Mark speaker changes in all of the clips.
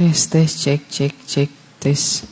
Speaker 1: Tes cek tes.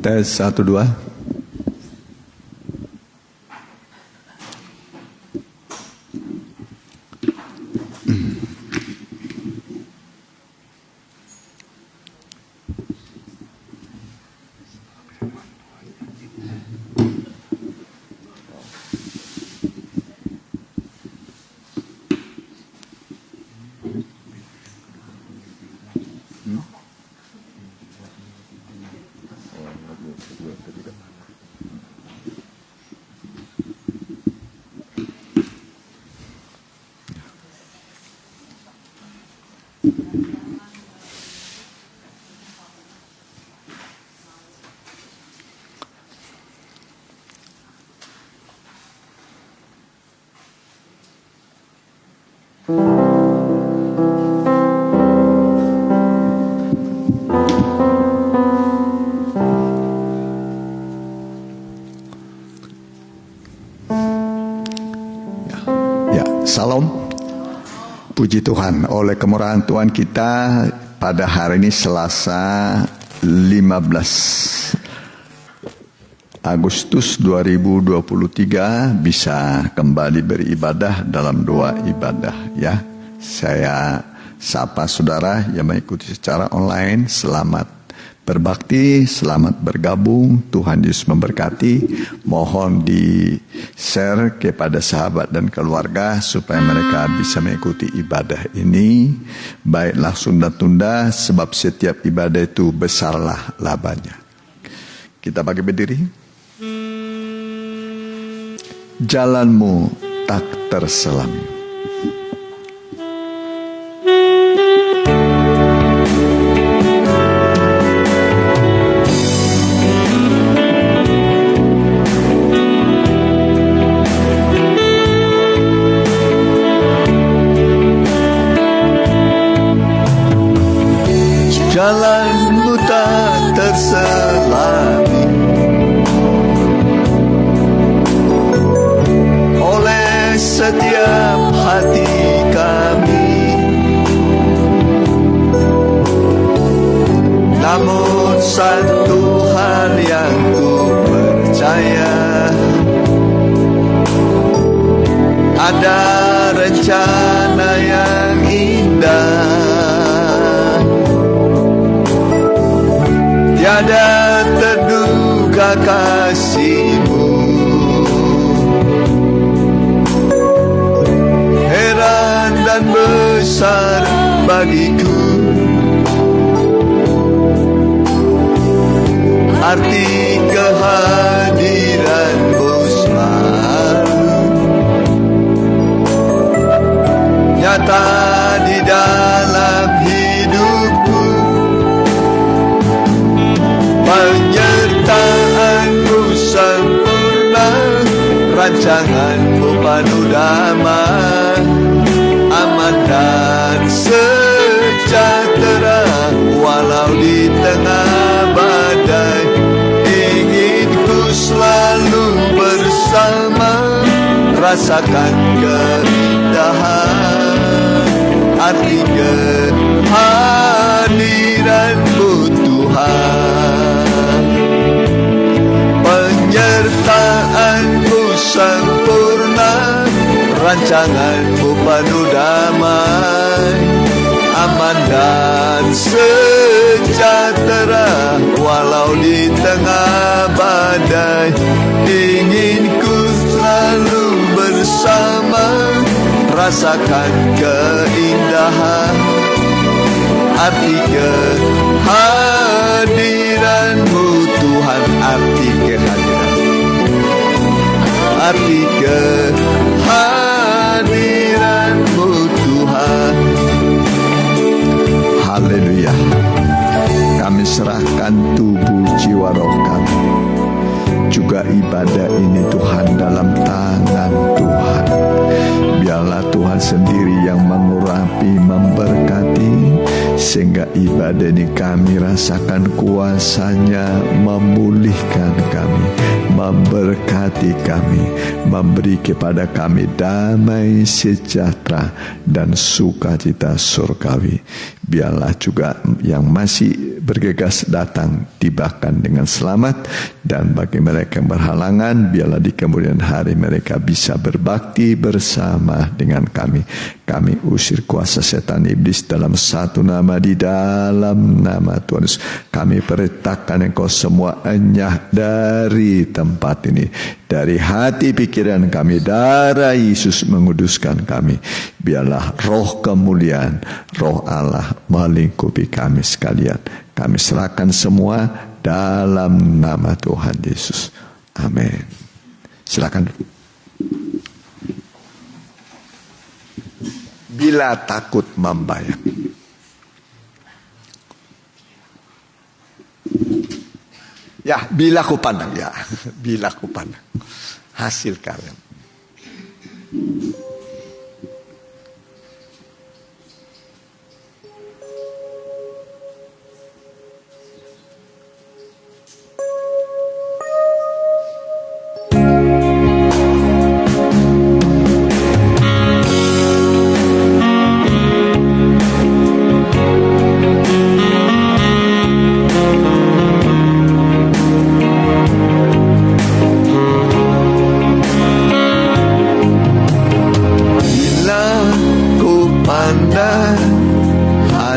Speaker 2: Tes 1 2. Salam, puji Tuhan. Oleh kemurahan Tuhan kita pada hari ini Selasa 15 Agustus 2023 bisa kembali beribadah dalam doa ibadah ya. Saya sapa saudara yang mengikuti secara online, selamat berbakti, selamat bergabung. Tuhan Yesus memberkati. Mohon di-share kepada sahabat dan keluarga supaya mereka bisa mengikuti ibadah ini baik langsung dan tunda, sebab setiap ibadah itu besarlah labanya. Kita bagi berdiri. Jalanmu tak terselam. Jalanmu tak terselami oleh setiap hati kami, namun satu hal yang ku percaya, ada rencana yang indah. Tiada terduga kasih-Mu, heran dan besar bagiku, arti kehadiran-Mu selalu rancanganmu penuh damai, aman dan sejahtera walau di tengah badai. Ingin ku selalu bersama, rasakan keindahan arti kehadiranmu Tuhan. Penyertaanmu sempurna, rancanganmu penuh damai, aman dan sejahtera walau di tengah badai. Ingin ku selalu bersama, rasakan keindahan arti kehadiranmu Tuhan. Arti kehadiran, arti kehadiranmu Tuhan. Haleluya. Kami serahkan tubuh jiwa roh kami, juga ibadah ini Tuhan dalam tangan Tuhan. Biarlah Tuhan sendiri yang mengurapi, memberkati, sehingga ibadah ini kami rasakan kuasanya memulihkan kami, memberkati kami, memberi kepada kami damai, sejahtera, dan sukacita surgawi. Biarlah juga yang masih bergegas datang tibakan dengan selamat, dan bagi mereka yang berhalangan, biarlah di kemudian hari mereka bisa berbakti bersama dengan kami. Kami usir kuasa setan iblis dalam satu nama, di dalam nama Tuhan Yesus. Kami perintahkan engkau semua enyah dari tempat ini, dari hati pikiran kami. Darah Yesus menguduskan kami. Biarlah roh kemuliaan, roh Allah melingkupi kami sekalian. Kami serahkan semua dalam nama Tuhan Yesus. Amin. Silakan. Bila takut membayang. Ya, bila ku pandang, ya, bila ku pandang hasil kalian.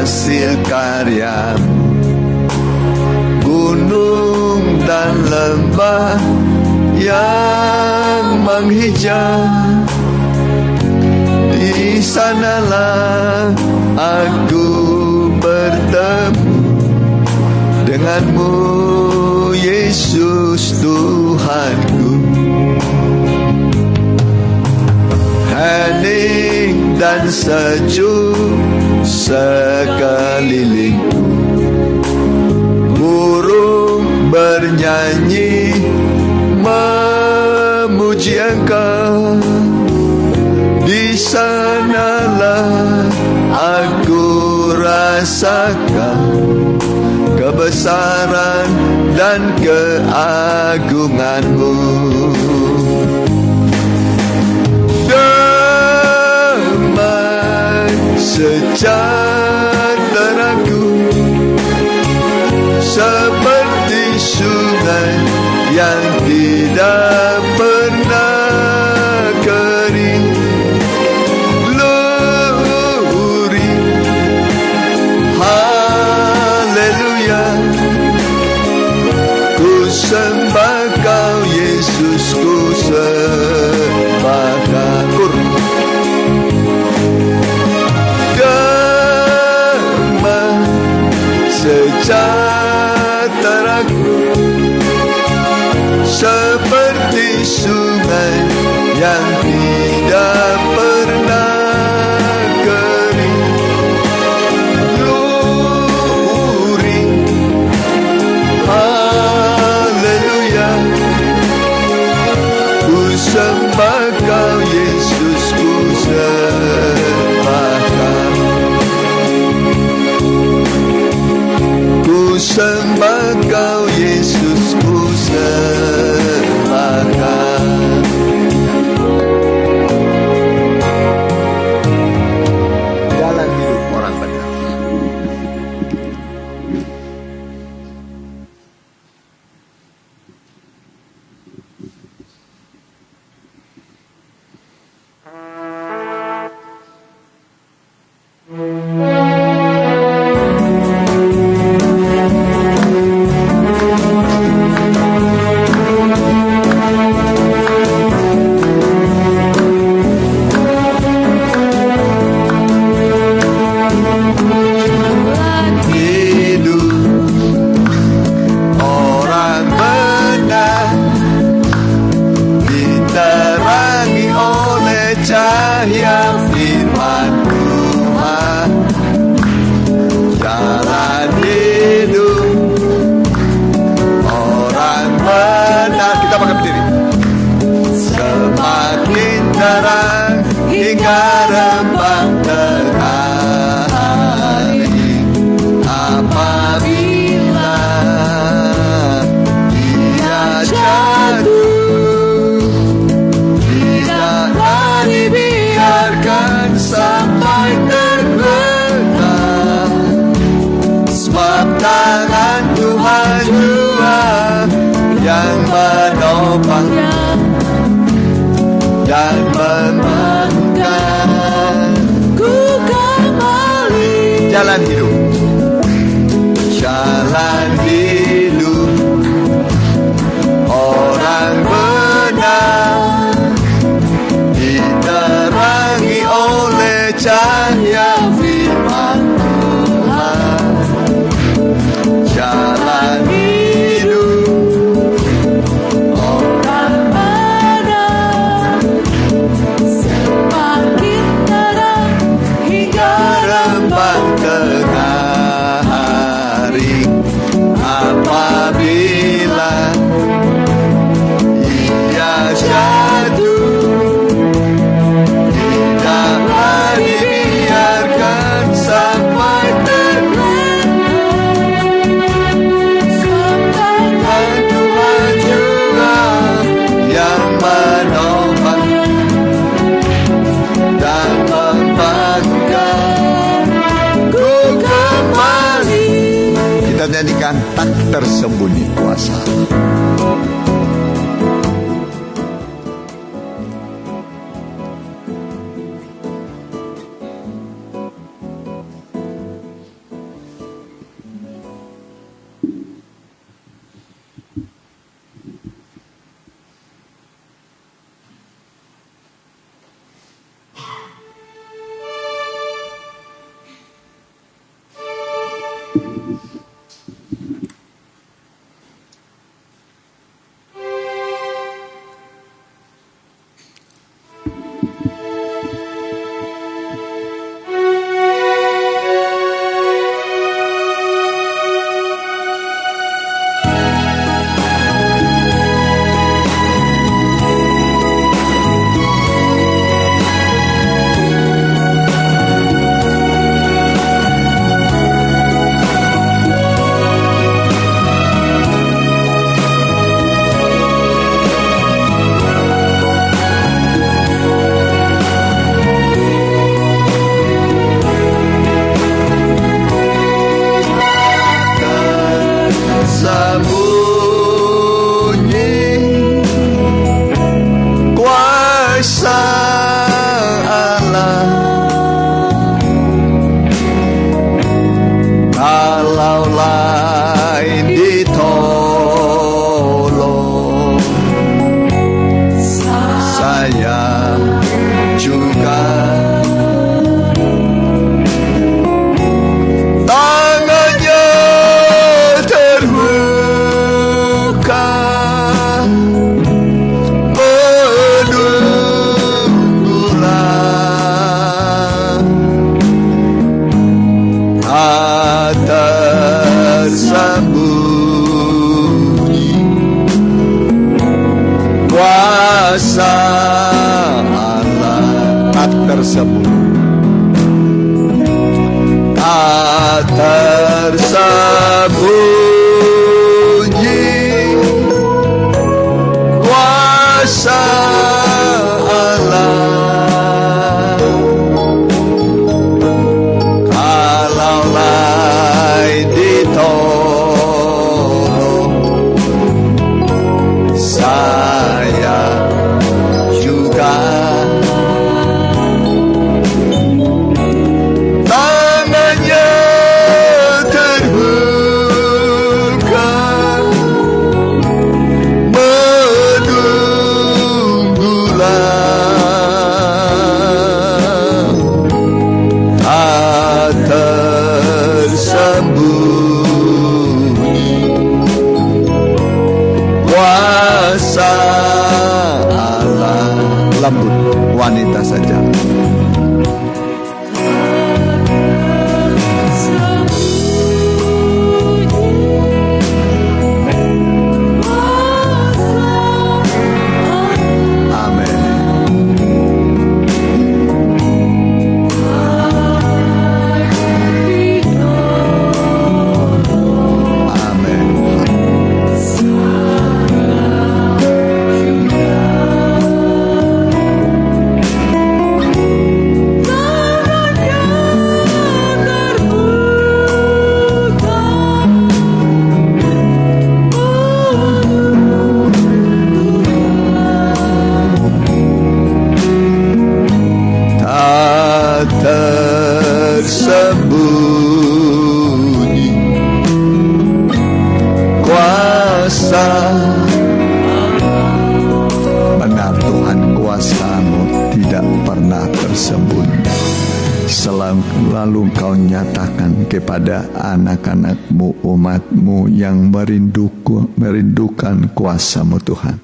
Speaker 2: Hasil karyamu, gunung dan lembah yang menghijau, di sanalah aku bertemu denganmu, Yesus Tuhanku. Hening dan sejuk sekelilingku, burung bernyanyi memuji Engkau. Di sanalah aku rasakan kebesaran dan keagunganmu. Damai sejahteraku seperti sungai yang tidak pernah kering. Glory, haleluya, ku sembah Kau Yesus, ku sembah Kau. Damai sejahteraku seperti sungai yang tidak pernah kering. Glory, haleluya, ku sembah Jalan hidup, jalan hidup orang benar diterangi oleh cahaya firman Tuhan. Jalan hidup orang benar semakin terang hingga rembang tengah hari, apabila ia jatuh tidaklah dibiarkan sampai sebab Tuhan juga yang menopang dan membangkitkan kembali. Kita nyanyikan tak tersembunyi kuasa. Kuasa Allah tak tersembunyi, tak tersembunyi. Kuasa Allah kalaulah ditolong, saya juga wanita saja. Tersembunyi kuasa, benar Tuhan, kuasa-Mu tidak pernah tersembunyi. Selalu Engkau nyatakan kepada anak-anak-Mu, umat-Mu yang merindukan kuasa-Mu Tuhan.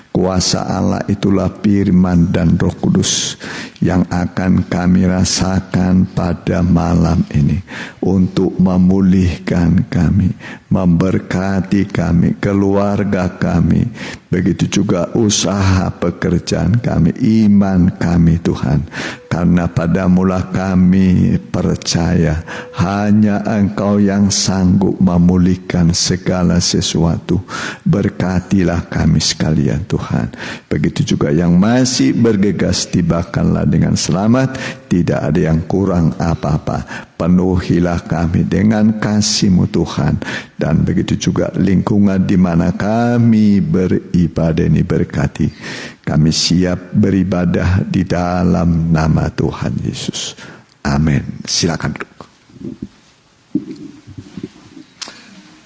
Speaker 2: Kuasa Allah itulah firman dan Roh Kudus yang akan kami rasakan pada malam ini untuk memulihkan kami, memberkati kami, keluarga kami, begitu juga usaha pekerjaan kami, iman kami Tuhan. Karena padamu-lah kami percaya, hanya Engkau yang sanggup memulihkan segala sesuatu. Berkatilah kami sekalian Tuhan. Begitu juga yang masih bergegas, tibakanlah dengan selamat, tidak ada yang kurang apa-apa. Penuhilah kami dengan kasih-Mu Tuhan. Dan begitu juga lingkungan di mana kami beribadah ini berkati. Kami siap beribadah di dalam nama Tuhan Yesus. Amin. Silakan duduk.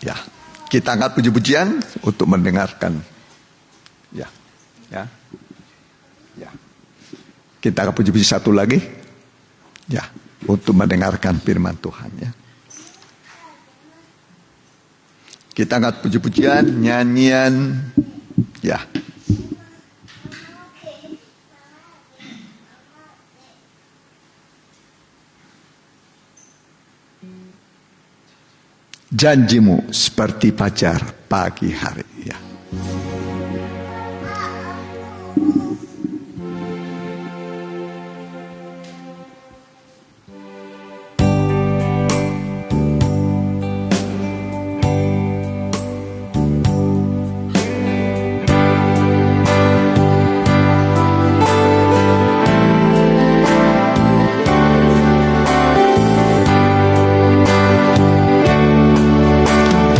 Speaker 2: Ya, kita angkat puji-pujian untuk mendengarkan. Ya. Kita angkat puji-puji satu lagi. Ya, untuk mendengarkan firman Tuhan ya. Kita angkat puji-pujian, nyanyian. Ya. Janji-Mu seperti fajar pagi hari ya.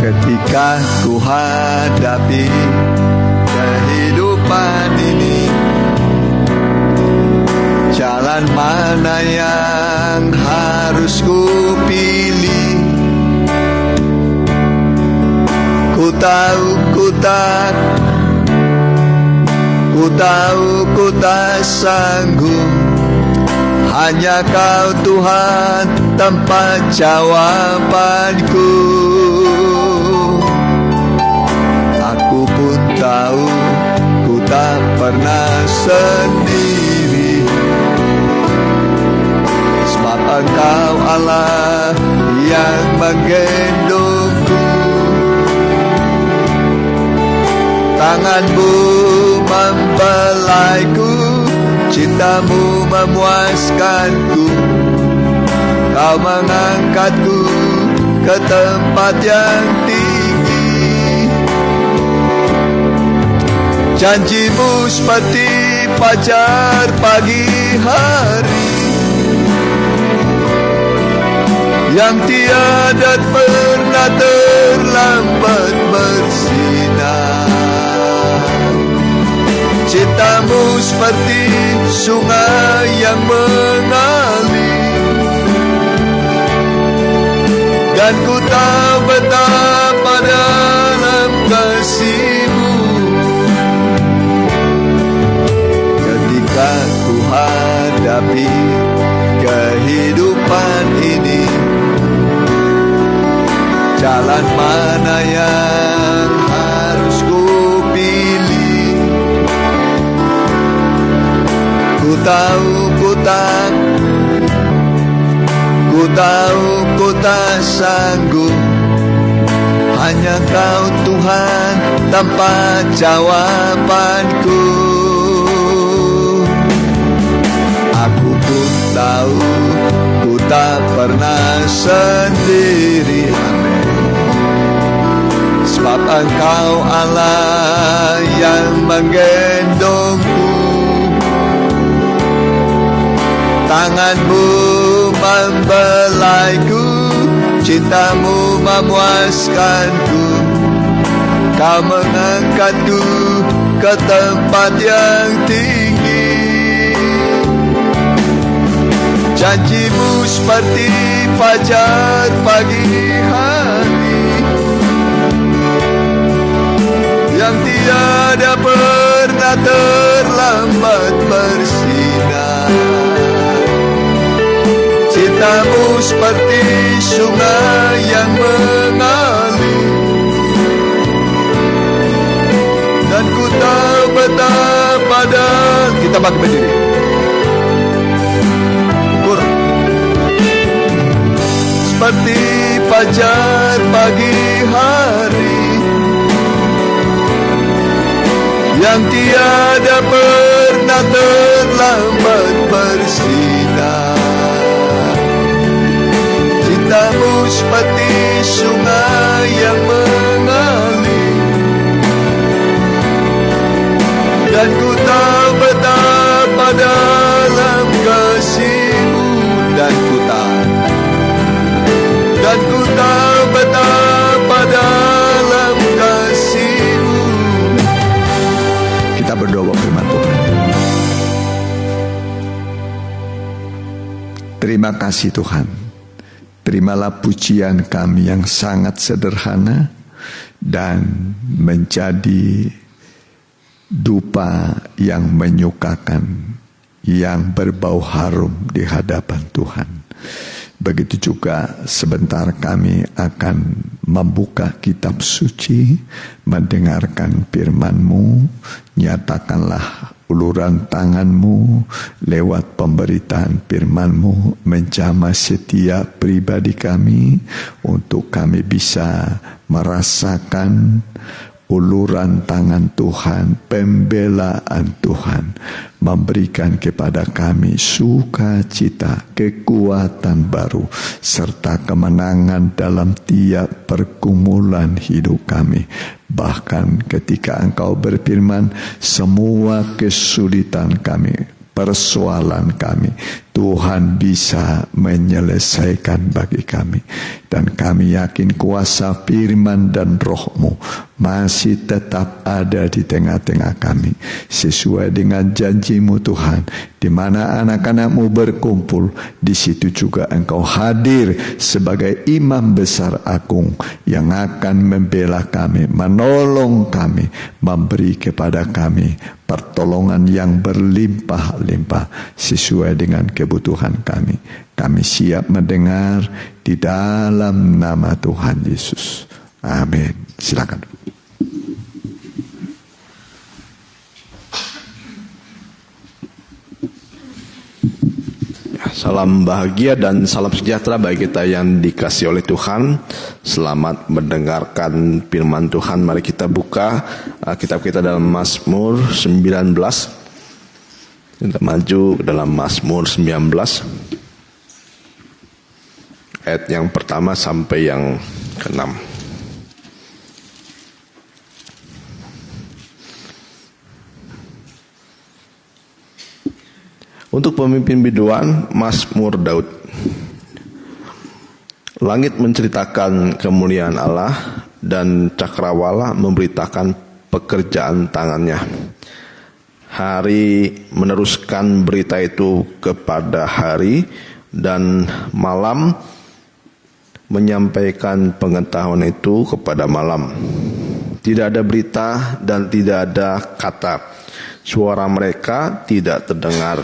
Speaker 2: Ketika ku hadapi kehidupan ini, jalan mana yang harus ku pilih? Ku tahu ku tak sanggup. Hanya Kau Tuhan tempat jawabanku. Aku pun tahu ku tak pernah sendiri, sebab Engkau Allah yang menggendongku. Tangan-Mu membelaiku, cinta-Mu memuaskanku. Kau mengangkatku ke tempat yang tinggi. Janji-Mu seperti fajar pagi hari, yang tiada pernah terlambat bersinar. Cinta-Mu seperti sungai yang mengalir, dan ku tahu betapa dalam kasih-Mu. Ketika ku hadapi kehidupan ini, jalan mana yang harus ku pilih? Ku ku tak sanggup. Hanya Kau Tuhan tempat jawabanku. Aku pun tahu ku tak pernah sendiri. Amin. Sebab Engkau Allah yang menggendongku. Tangan-Mu membelaiku, cinta-Mu memuaskanku. Kau mengangkatku ke tempat yang tinggi. Janji-Mu seperti fajar pagi hari, yang tiada pernah terlambat bersinar. Cinta-Mu seperti sungai yang mengalir, dan ku tahu betapa kita bangkit berdiri. Seperti fajar pagi hari, yang tiada pernah terlambat bersinar. Cinta-Mu seperti sungai yang mengalir, dan ku tahu betapa dalam kasih-Mu, dan ku tahu betapa dalam kasih-Mu. Kita berdoa firman Tuhan. Terima kasih Tuhan. Terimalah pujian kami yang sangat sederhana dan menjadi dupa yang menyukakan, yang berbau harum di hadapan Tuhan. Begitu juga sebentar kami akan membuka kitab suci, mendengarkan firman-Mu. Nyatakanlah uluran tangan-Mu lewat pemberitaan firman-Mu menjamah setiap pribadi kami, untuk kami bisa merasakan uluran tangan Tuhan, pembelaan Tuhan, memberikan kepada kami sukacita, kekuatan baru, serta kemenangan dalam tiap pergumulan hidup kami. Bahkan ketika Engkau berfirman, semua kesulitan kami, persoalan kami, Tuhan bisa menyelesaikan bagi kami. Dan kami yakin kuasa firman dan Roh-Mu masih tetap ada di tengah-tengah kami, sesuai dengan janji-Mu Tuhan. Di mana anak-anak-Mu berkumpul, di situ juga Engkau hadir sebagai imam besar agung yang akan membela kami, menolong kami, memberi kepada kami pertolongan yang berlimpah-limpah sesuai dengan kebutuhan kami. Kami siap mendengar di dalam nama Tuhan Yesus. Amin. Silakan.
Speaker 3: Salam bahagia dan salam sejahtera bagi kita yang dikasihi oleh Tuhan. Selamat mendengarkan firman Tuhan. Mari kita buka kitab kita dalam Mazmur 19. Kita maju dalam Mazmur 19. Ayat yang pertama sampai yang ke-6. Untuk pemimpin biduan, Mazmur Daud. Langit menceritakan kemuliaan Allah, dan cakrawala memberitakan pekerjaan tangannya. Hari meneruskan berita itu kepada hari, dan malam menyampaikan pengetahuan itu kepada malam. Tidak ada berita dan tidak ada kata. Suara mereka tidak terdengar,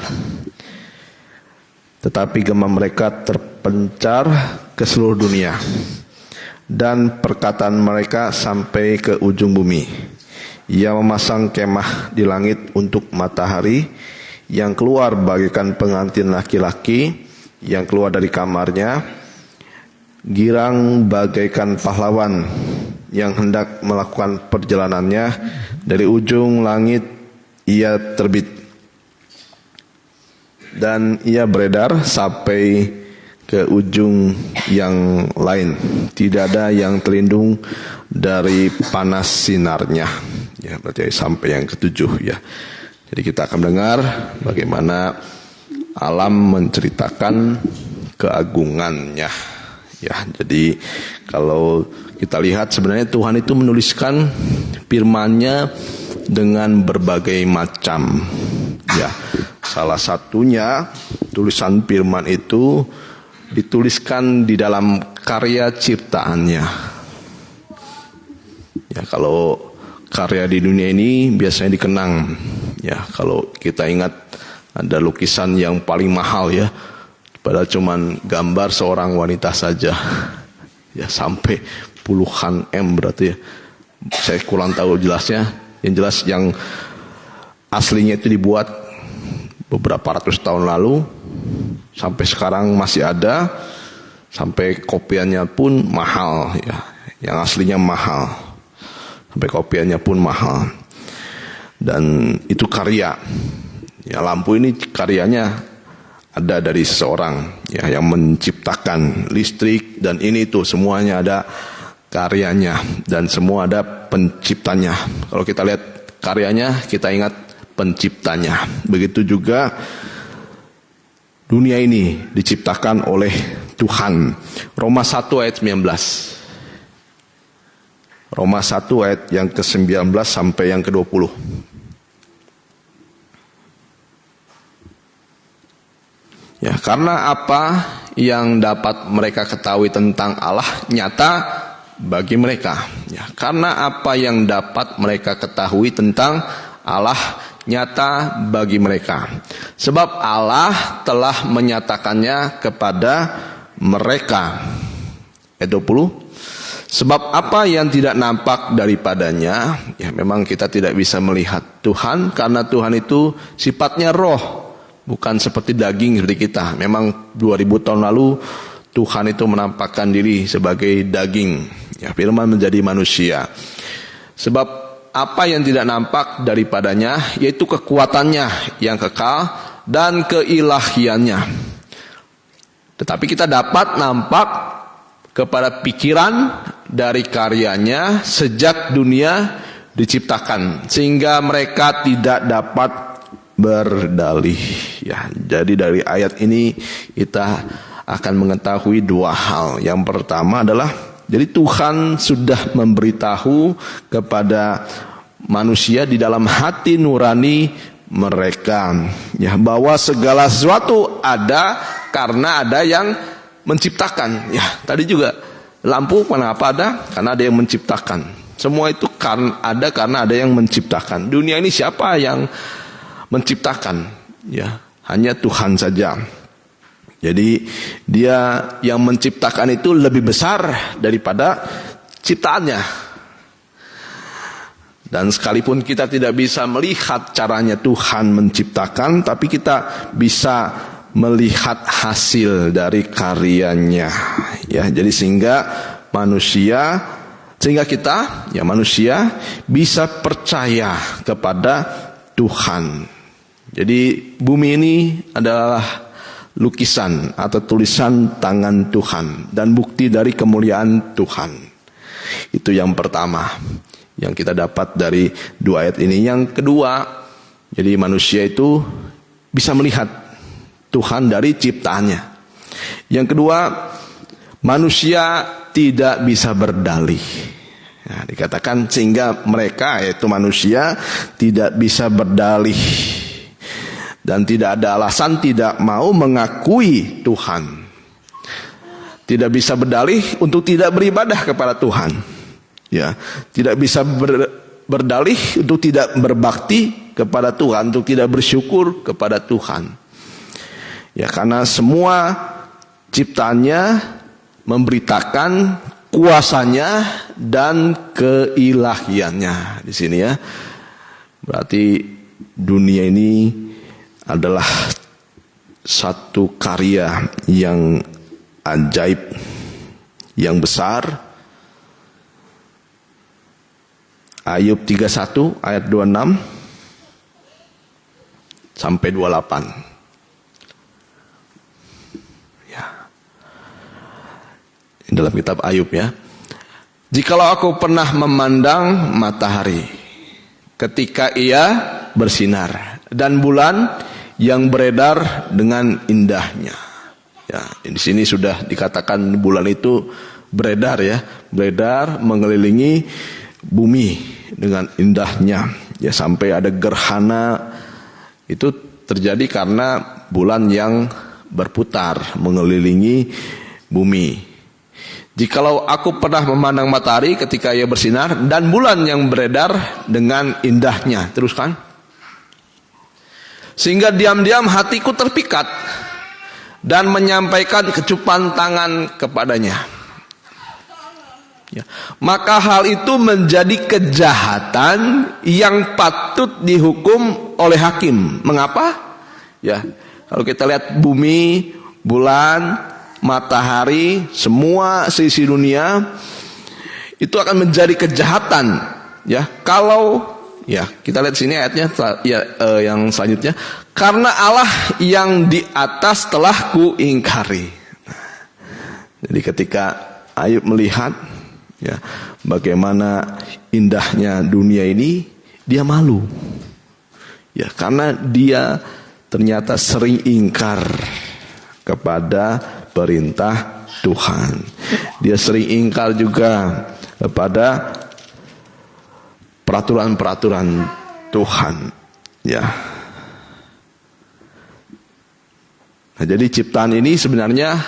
Speaker 3: tetapi gema mereka terpencar ke seluruh dunia, dan perkataan mereka sampai ke ujung bumi. Ia memasang kemah di langit untuk matahari, yang keluar bagaikan pengantin laki-laki yang keluar dari kamarnya, girang bagaikan pahlawan yang hendak melakukan perjalanannya, dari ujung langit ia terbit dan ia beredar sampai ke ujung yang lain. Tidak ada yang terlindung dari panas sinarnya. Ya, berarti sampai yang ketujuh ya. Jadi kita akan mendengar bagaimana alam menceritakan keagungannya. Ya, jadi kalau kita lihat sebenarnya Tuhan itu menuliskan firman-Nya dengan berbagai macam. Ya, salah satunya tulisan firman itu dituliskan di dalam karya ciptaannya. Ya, kalau karya di dunia ini biasanya dikenang. Ya, kalau kita ingat ada lukisan yang paling mahal ya, padahal cuman gambar seorang wanita saja. Ya, sampai puluhan M berarti ya. Saya kurang tahu jelasnya. Yang jelas yang aslinya itu dibuat beberapa ratus tahun lalu, sampai sekarang masih ada, sampai kopiannya pun mahal ya. Yang aslinya mahal, sampai kopiannya pun mahal. Dan itu karya. Ya, lampu ini karyanya ada dari seseorang ya, yang menciptakan listrik dan ini itu semuanya ada karyanya dan semua ada penciptanya. Kalau kita lihat karyanya, kita ingat penciptanya. Begitu juga dunia ini diciptakan oleh Tuhan. Roma 1 ayat 19. Roma 1 ayat yang ke-19 sampai yang ke-20. Ya, karena apa yang dapat mereka ketahui tentang Allah nyata bagi mereka. Ya, karena apa yang dapat mereka ketahui tentang Allah nyata bagi mereka. Sebab Allah telah menyatakannya kepada mereka. Ayat 20. Sebab apa yang tidak nampak daripadanya, ya memang kita tidak bisa melihat Tuhan karena Tuhan itu sifatnya roh. Bukan seperti daging seperti kita. Memang 2000 tahun lalu Tuhan itu menampakkan diri sebagai daging. Ya, firman menjadi manusia. Sebab apa yang tidak nampak daripadanya, yaitu kekuatannya yang kekal dan keilahiannya. Tetapi kita dapat nampak kepada pikiran dari karyanya sejak dunia diciptakan. Sehingga mereka tidak dapat berdalih. Ya, jadi dari ayat ini kita akan mengetahui dua hal. Yang pertama adalah jadi Tuhan sudah memberitahu kepada manusia di dalam hati nurani mereka ya bahwa segala sesuatu ada karena ada yang menciptakan. Ya, tadi juga lampu kenapa ada? Karena ada yang menciptakan. Semua itu ada karena ada yang menciptakan. Dunia ini siapa yang menciptakan? Ya, hanya Tuhan saja. Jadi dia yang menciptakan itu lebih besar daripada ciptaannya. Dan sekalipun kita tidak bisa melihat caranya Tuhan menciptakan, tapi kita bisa melihat hasil dari karyanya. Ya, jadi sehingga kita ya manusia bisa percaya kepada Tuhan. Jadi bumi ini adalah lukisan atau tulisan tangan Tuhan dan bukti dari kemuliaan Tuhan. Itu yang pertama yang kita dapat dari dua ayat ini. Yang kedua, jadi manusia itu bisa melihat Tuhan dari ciptaannya. Yang kedua, manusia tidak bisa berdalih. Nah, dikatakan sehingga mereka yaitu manusia tidak bisa berdalih dan tidak ada alasan tidak mau mengakui Tuhan. Tidak bisa berdalih untuk tidak beribadah kepada Tuhan. Ya, tidak bisa berdalih untuk tidak berbakti kepada Tuhan, untuk tidak bersyukur kepada Tuhan. Ya, karena semua ciptaannya memberitakan kuasanya dan keilahiannya di sini ya. Berarti dunia ini adalah satu karya yang ajaib, yang besar. Ayub 31 ayat 26 sampai 28. Ya. Dalam kitab Ayub ya. Jikalau aku pernah memandang matahari ketika ia bersinar dan bulan yang beredar dengan indahnya. Ya, di sini sudah dikatakan bulan itu beredar ya, beredar mengelilingi bumi dengan indahnya. Ya, sampai ada gerhana itu terjadi karena bulan yang berputar mengelilingi bumi. Jikalau aku pernah memandang matahari ketika ia bersinar dan bulan yang beredar dengan indahnya. Teruskan. Sehingga diam-diam hatiku terpikat dan menyampaikan kecupan tangan kepadanya. Ya. Maka hal itu menjadi kejahatan yang patut dihukum oleh hakim. Mengapa? Ya, kalau kita lihat bumi, bulan, matahari, semua sisi dunia itu akan menjadi kejahatan. Ya, kalau ya kita lihat sini ayatnya ya, yang selanjutnya, karena Allah yang di atas telah kuingkari. Jadi ketika Ayub melihat ya bagaimana indahnya dunia ini, dia malu. Ya, karena dia ternyata sering ingkar kepada perintah Tuhan. Dia sering ingkar juga kepada peraturan-peraturan Tuhan. Ya. Nah, jadi ciptaan ini sebenarnya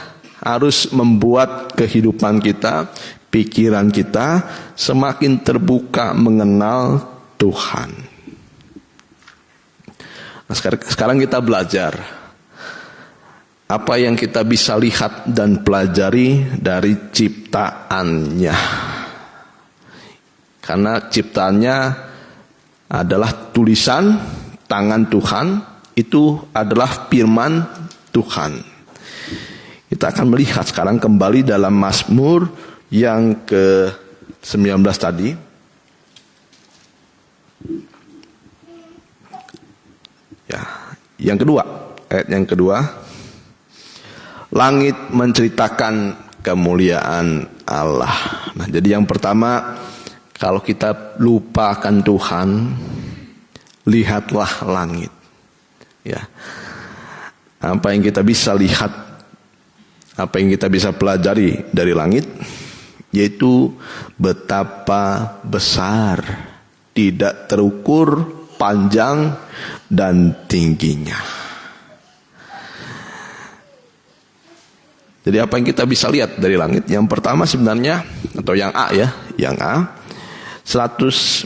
Speaker 3: harus membuat kehidupan kita, pikiran kita semakin terbuka mengenal Tuhan. Nah, sekarang kita belajar apa yang kita bisa lihat dan pelajari dari ciptaannya. Karena ciptaannya adalah tulisan tangan Tuhan, itu adalah firman Tuhan. Kita akan melihat sekarang kembali dalam Mazmur yang ke-19 tadi. Ya, yang kedua, ayat yang kedua. Langit menceritakan kemuliaan Allah. Nah, jadi yang pertama, kalau kita lupakan Tuhan, lihatlah langit. Ya. Apa yang kita bisa lihat, apa yang kita bisa pelajari dari langit, yaitu betapa besar, tidak terukur, panjang dan tingginya. Jadi apa yang kita bisa lihat dari langit? Yang pertama sebenarnya, atau yang A ya, yang A,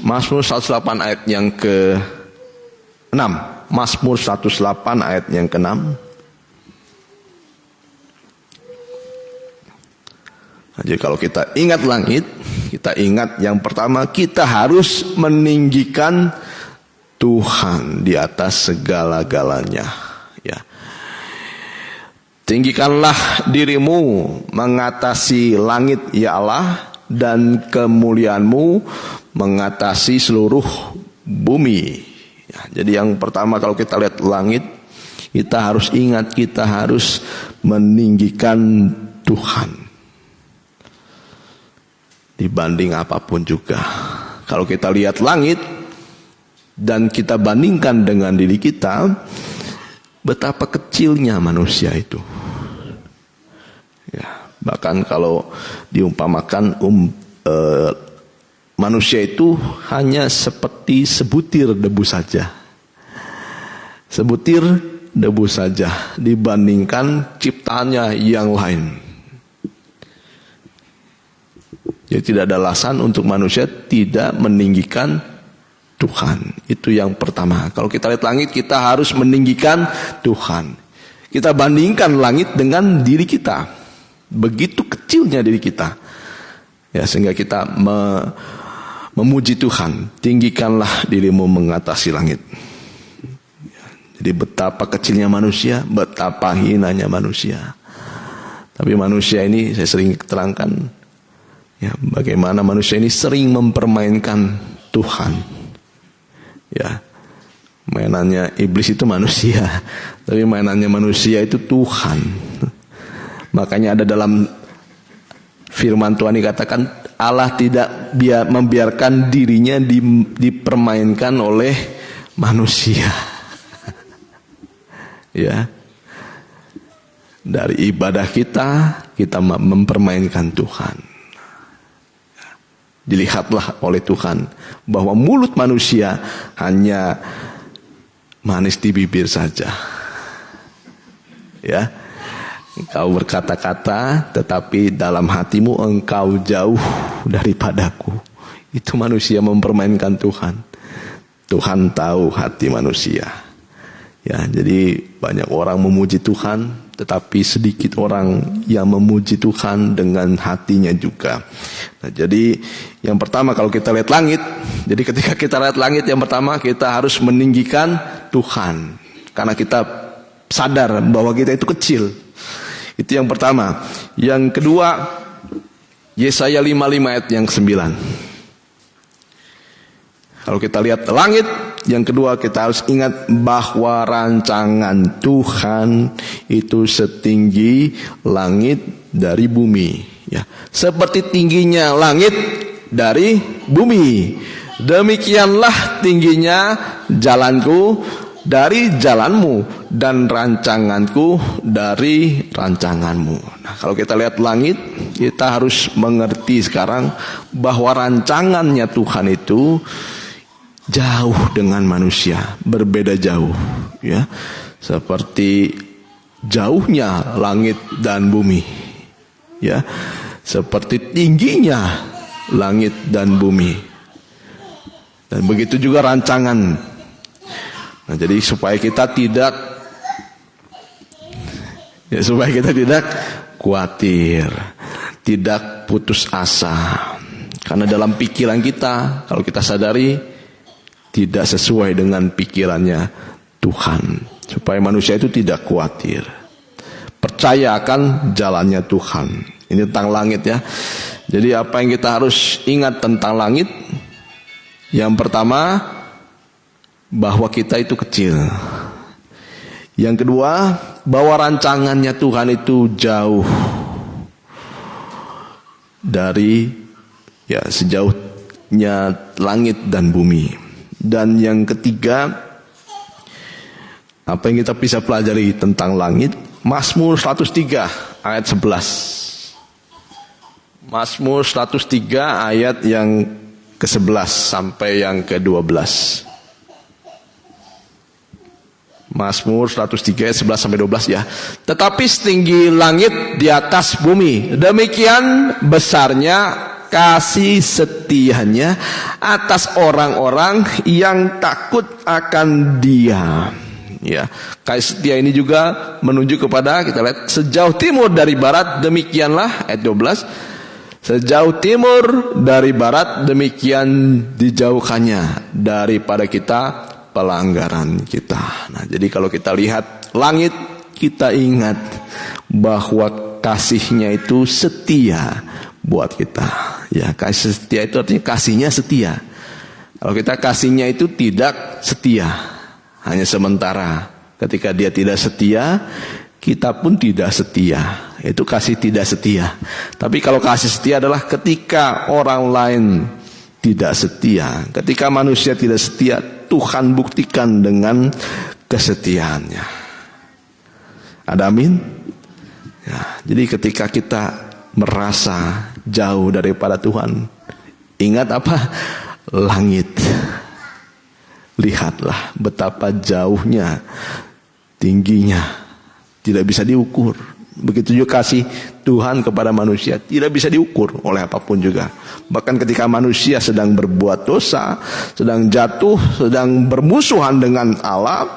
Speaker 3: Mazmur 108 ayat yang ke-6. Mazmur 108 ayat yang ke-6. Nah, jadi kalau kita ingat langit, kita ingat yang pertama, kita harus meninggikan Tuhan di atas segala-galanya. Ya. Tinggikanlah dirimu mengatasi langit ya Allah, dan kemuliaanmu mengatasi seluruh bumi. Ya, jadi yang pertama kalau kita lihat langit, kita harus ingat, kita harus meninggikan Tuhan dibanding apapun juga. Kalau kita lihat langit dan kita bandingkan dengan diri kita, betapa kecilnya manusia itu. Ya, bahkan kalau diumpamakan manusia itu hanya seperti sebutir debu saja. Sebutir debu saja dibandingkan ciptaannya yang lain. Jadi tidak ada alasan untuk manusia tidak meninggikan Tuhan. Itu yang pertama. Kalau kita lihat langit, kita harus meninggikan Tuhan. Kita bandingkan langit dengan diri kita. Begitu kecilnya diri kita. Ya, sehingga kita memuji Tuhan. Tinggikanlah dirimu mengatasi langit. Ya, jadi betapa kecilnya manusia, betapa hinanya manusia. Tapi manusia ini saya sering terangkan, ya, bagaimana manusia ini sering mempermainkan Tuhan. Ya, mainannya iblis itu manusia, tapi mainannya manusia itu Tuhan. Makanya ada dalam firman Tuhan dikatakan Allah tidak membiarkan dirinya dipermainkan oleh manusia. Ya, dari ibadah kita mempermainkan Tuhan. Dilihatlah oleh Tuhan bahwa mulut manusia hanya manis di bibir saja. Ya, engkau berkata-kata, tetapi dalam hatimu engkau jauh daripadaku. Itu manusia mempermainkan Tuhan. Tuhan tahu hati manusia. Ya, jadi banyak orang memuji Tuhan, tetapi sedikit orang yang memuji Tuhan dengan hatinya juga. Nah, jadi yang pertama kalau kita lihat langit, jadi ketika kita lihat langit, yang pertama kita harus meninggikan Tuhan, karena kita sadar bahwa kita itu kecil. Itu yang pertama. Yang kedua, Yesaya 55 ayat yang 9. Kalau kita lihat langit, yang kedua kita harus ingat bahwa rancangan Tuhan itu setinggi langit dari bumi. Ya, seperti tingginya langit dari bumi, demikianlah tingginya jalanku dari jalanmu dan rancanganku dari rancanganmu. Nah, kalau kita lihat langit, kita harus mengerti sekarang bahwa rancangannya Tuhan itu jauh dengan manusia, berbeda jauh, ya, seperti jauhnya langit dan bumi, ya, seperti tingginya langit dan bumi, dan begitu juga rancangan. Nah, jadi supaya kita tidak khawatir, tidak putus asa, karena dalam pikiran kita, kalau kita sadari, tidak sesuai dengan pikirannya Tuhan. Supaya manusia itu tidak khawatir, percaya akan jalannya Tuhan. Ini tentang langit, ya. Jadi apa yang kita harus ingat tentang langit? Yang pertama, bahwa kita itu kecil. Yang kedua, bahwa rancangannya Tuhan itu jauh dari, ya, sejauhnya langit dan bumi. Dan yang ketiga, apa yang kita bisa pelajari tentang langit? Mazmur 103 ayat 11. Mazmur 103 ayat yang ke-11 sampai yang ke-12. Mazmur 103 ayat 11 sampai 12, ya. Tetapi setinggi langit di atas bumi, demikian besarnya kasih setianya atas orang-orang yang takut akan Dia. Ya, kasih setia ini juga menunjuk kepada, kita lihat, sejauh timur dari barat, demikianlah ayat 12. Sejauh timur dari barat, demikian dijauhkannya daripada kita pelanggaran kita. Nah, jadi kalau kita lihat langit, kita ingat bahwa kasihnya itu setia buat kita. Ya, kasih setia itu artinya kasihnya setia. Kalau kita kasihnya itu tidak setia, hanya sementara. Ketika Dia tidak setia, kita pun tidak setia. Itu kasih tidak setia. Tapi kalau kasih setia adalah ketika orang lain tidak setia, ketika manusia tidak setia, Tuhan buktikan dengan kesetiaannya. Ada amin? Ya, jadi ketika kita merasa jauh daripada Tuhan, ingat apa? Langit. Lihatlah betapa jauhnya, tingginya, tidak bisa diukur. Begitu juga kasih Tuhan kepada manusia, tidak bisa diukur oleh apapun juga. Bahkan ketika manusia sedang berbuat dosa, sedang jatuh, sedang bermusuhan dengan Allah,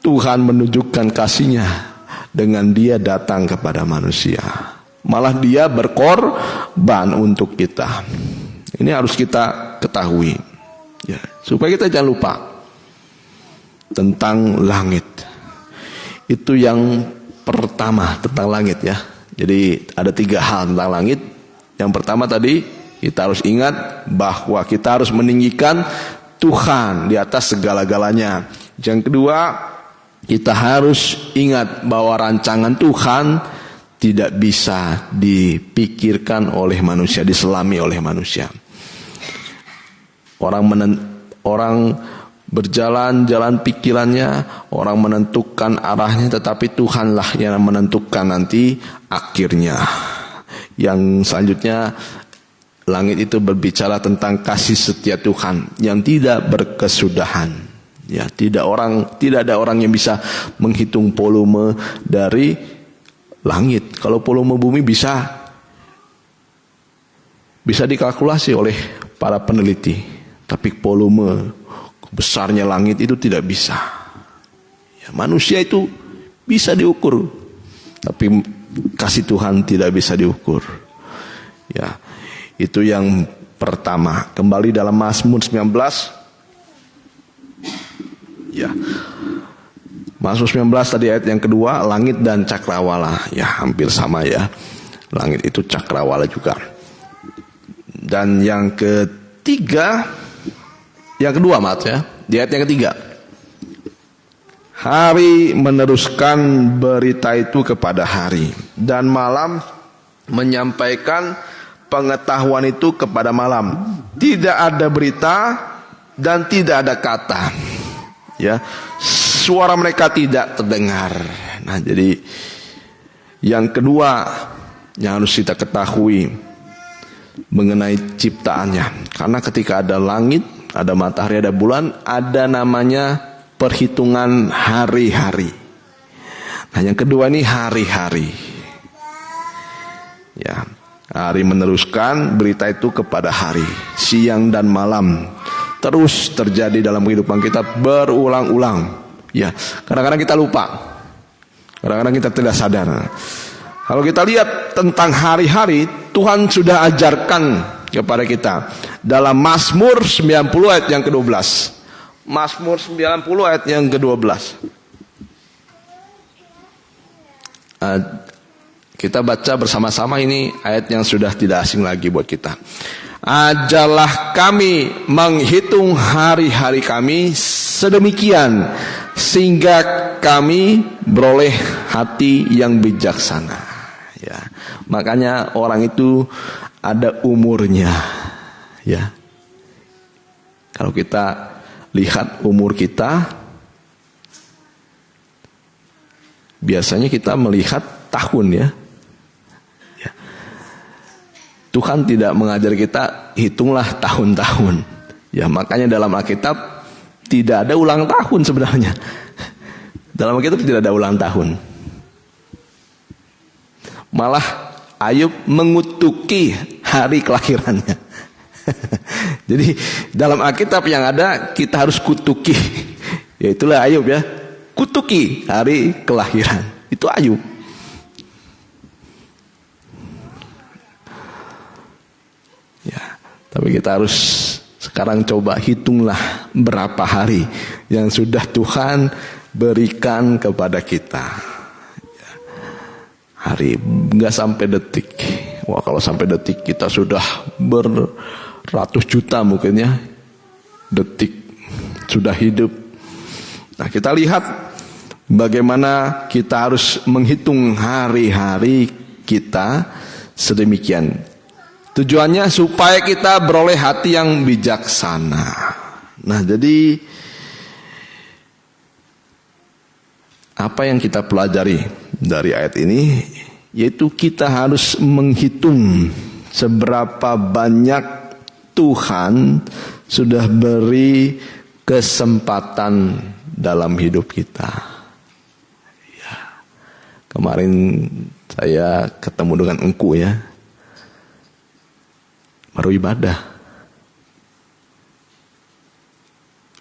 Speaker 3: Tuhan menunjukkan kasihnya dengan Dia datang kepada manusia. Malah Dia berkorban untuk kita. Ini harus kita ketahui, ya, supaya kita jangan lupa tentang langit. Itu yang pertama tentang langit ya. Jadi ada 3 hal tentang langit. Yang pertama tadi, kita harus ingat bahwa kita harus meninggikan Tuhan di atas segala-galanya. Yang kedua, kita harus ingat bahwa rancangan Tuhan tidak bisa dipikirkan oleh manusia, diselami oleh manusia. Orang berjalan jalan pikirannya, orang menentukan arahnya, tetapi Tuhanlah yang menentukan nanti akhirnya. Yang selanjutnya, langit itu berbicara tentang kasih setia Tuhan yang tidak berkesudahan. Ya, tidak ada orang yang bisa menghitung volume dari langit. Kalau volume bumi bisa dikalkulasi oleh para peneliti, tapi volume besarnya langit itu tidak bisa. Ya, manusia itu bisa diukur, tapi kasih Tuhan tidak bisa diukur. Ya, itu yang pertama. Kembali dalam Mazmur 19. Ya, Mazmur 19 tadi ayat yang kedua, langit dan cakrawala. Ya, hampir sama ya. Langit itu cakrawala juga. Dan yang ketiga, yang kedua maaf ya, di ayat yang ketiga, hari meneruskan berita itu kepada hari, dan malam menyampaikan pengetahuan itu kepada malam. Tidak ada berita dan tidak ada kata. Ya, suara mereka tidak terdengar. Nah, jadi yang kedua yang harus kita ketahui mengenai ciptaannya. Karena ketika ada langit, ada matahari, ada bulan, ada namanya perhitungan hari-hari. Nah, yang kedua ini hari-hari. Ya, hari meneruskan berita itu kepada hari, siang dan malam. Terus terjadi dalam kehidupan kita berulang-ulang. Ya, kadang-kadang kita lupa, kadang-kadang kita tidak sadar. Kalau kita lihat tentang hari-hari, Tuhan sudah ajarkan kepada kita dalam Mazmur 90 ayat yang ke-12. Mazmur 90 ayat yang ke-12. Kita baca bersama-sama, ini ayat yang sudah tidak asing lagi buat kita. Ajarlah kami menghitung hari-hari kami sedemikian sehingga kami beroleh hati yang bijaksana. Ya, makanya orang itu ada umurnya. Ya, kalau kita lihat umur kita, biasanya kita melihat tahun ya. Tuhan tidak mengajar kita hitunglah tahun-tahun. Ya, makanya dalam Alkitab tidak ada ulang tahun sebenarnya. Dalam Alkitab tidak ada ulang tahun. Malah Ayub mengutuki hari kelahirannya. Jadi dalam Alkitab yang ada kita harus kutuki. Ya, itulah Ayub ya. Kutuki hari kelahiran. Itu Ayub. Ya, tapi kita harus sekarang coba hitunglah berapa hari yang sudah Tuhan berikan kepada kita. Ya, hari nggak sampai detik. Wah, kalau sampai detik kita sudah beratus juta mungkin ya. Detik sudah hidup. Nah, kita lihat bagaimana kita harus menghitung hari-hari kita sedemikian. Tujuannya supaya kita beroleh hati yang bijaksana. Nah, jadi apa yang kita pelajari dari ayat ini, yaitu kita harus menghitung seberapa banyak Tuhan sudah beri kesempatan dalam hidup kita. Ya. Kemarin saya ketemu dengan engku ya. Baru ibadah.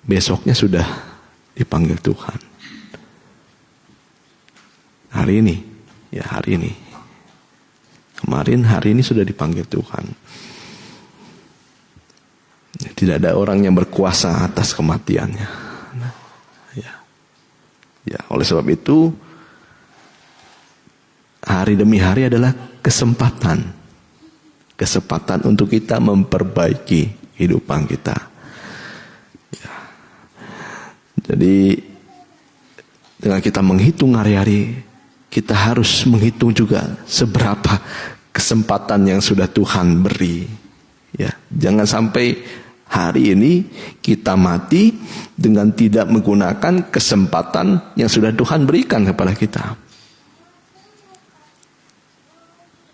Speaker 3: Besoknya sudah dipanggil Tuhan. Hari ini, ya hari ini. Kemarin hari ini sudah dipanggil Tuhan. Tidak ada orang yang berkuasa atas kematiannya. Ya, oleh sebab itu hari demi hari adalah kesempatan. Kesempatan untuk kita memperbaiki kehidupan kita. Ya. Jadi dengan kita menghitung hari-hari, kita harus menghitung juga seberapa kesempatan yang sudah Tuhan beri. Ya, jangan sampai hari ini kita mati dengan tidak menggunakan kesempatan yang sudah Tuhan berikan kepada kita.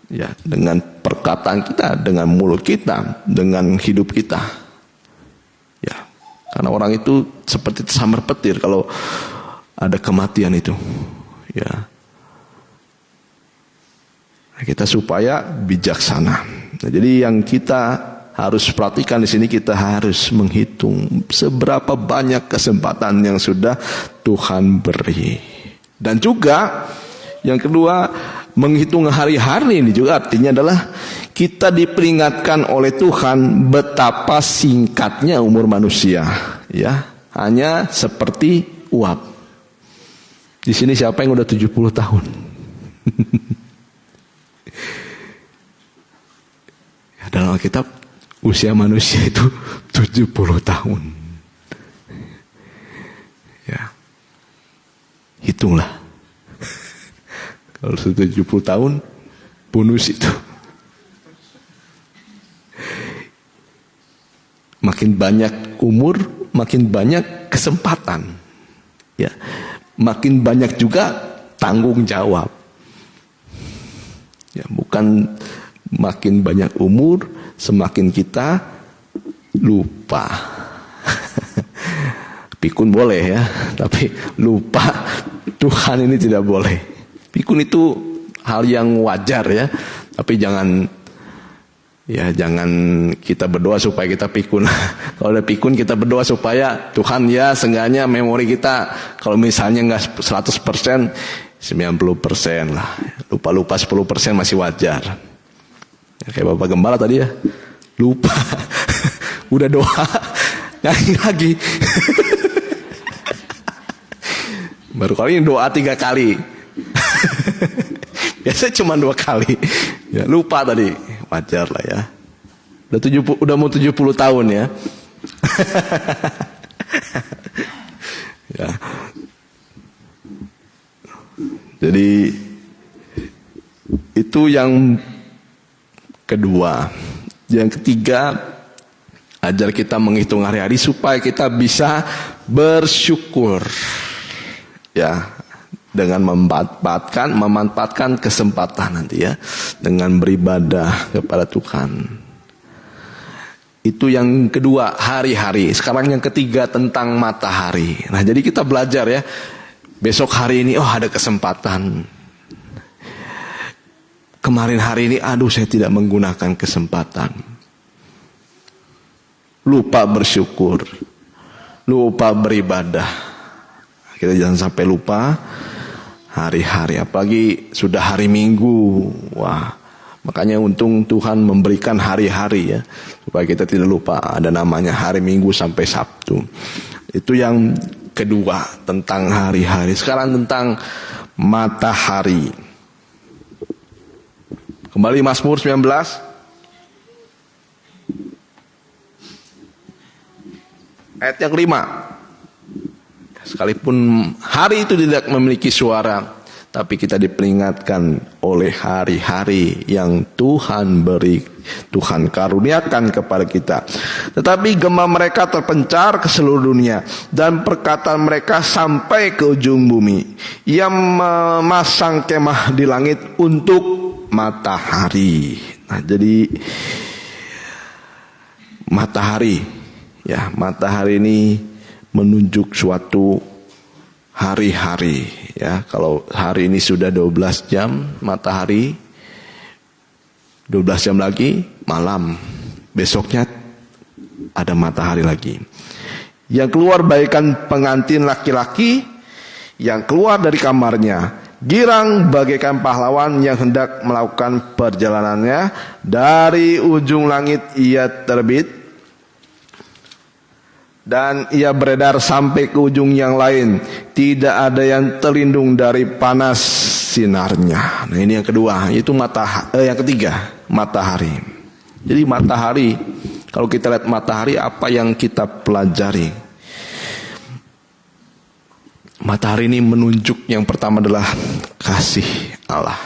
Speaker 3: Ya, dengan perkataan kita, dengan mulut kita, dengan hidup kita. Ya, karena orang itu seperti samar petir kalau ada kematian itu. Ya. Nah, kita supaya bijaksana. Nah, jadi yang kita harus perhatikan di sini, kita harus menghitung seberapa banyak kesempatan yang sudah Tuhan beri. Dan juga yang kedua, menghitung hari-hari ini juga artinya adalah kita diperingatkan oleh Tuhan betapa singkatnya umur manusia, ya. Hanya seperti uap. Di sini siapa yang udah 70 tahun? Dalam Alkitab usia manusia itu 70 tahun. Ya. Hitunglah. Kalau 70 tahun bonus itu. Makin banyak umur, makin banyak kesempatan. Ya. Makin banyak juga tanggung jawab. Ya, bukan makin banyak umur, semakin kita lupa. Pikun boleh ya, tapi lupa Tuhan ini tidak boleh. Pikun itu hal yang wajar ya, tapi jangan kita berdoa supaya kita pikun. Kalau ada pikun kita berdoa supaya Tuhan ya seenggaknya memori kita, kalau misalnya nggak 100%, 90% lah. Lupa 10% masih wajar. Ya, kayak Bapak Gembala tadi ya, lupa. Udah doa, nyanyi lagi. Baru kali ini doa 3 kali. Biasanya cuma 2 kali. Ya, lupa tadi, wajar lah ya. Udah mau 70 tahun ya. Ya. Jadi itu yang kedua. Yang ketiga, ajar kita menghitung hari-hari supaya kita bisa bersyukur. Ya, dengan memanfaatkan kesempatan nanti ya, dengan beribadah kepada Tuhan. Itu yang kedua, hari-hari. Sekarang yang ketiga tentang matahari. Nah, jadi kita belajar ya. Besok hari ini, ada kesempatan. Kemarin hari ini, saya tidak menggunakan kesempatan. Lupa bersyukur. Lupa beribadah. Kita jangan sampai lupa hari-hari. Apalagi sudah hari Minggu. Wah, makanya untung Tuhan memberikan hari-hari ya. Supaya kita tidak lupa. Ada namanya hari Minggu sampai Sabtu. Itu yang kedua tentang hari-hari. Sekarang tentang matahari. Kembali Mazmur 19. Ayat yang 5. Sekalipun hari itu tidak memiliki suara, tapi kita diperingatkan oleh hari-hari yang Tuhan beri, Tuhan karuniakan kepada kita. Tetapi gema mereka terpencar ke seluruh dunia, dan perkataan mereka sampai ke ujung bumi. Ia memasang kemah di langit untuk matahari. Nah, jadi matahari, ya, matahari ini menunjuk suatu hari-hari ya. Kalau hari ini sudah 12 jam matahari, 12 jam lagi malam, besoknya ada matahari lagi. Yang keluar bagaikan pengantin laki-laki yang keluar dari kamarnya, girang bagaikan pahlawan yang hendak melakukan perjalanannya. Dari ujung langit ia terbit, dan ia beredar sampai ke ujung yang lain. Tidak ada yang terlindung dari panas sinarnya. Nah, ini yang kedua, itu yang ketiga, matahari. Jadi matahari, kalau kita lihat matahari, apa yang kita pelajari? Matahari ini menunjuk, yang pertama adalah kasih Allah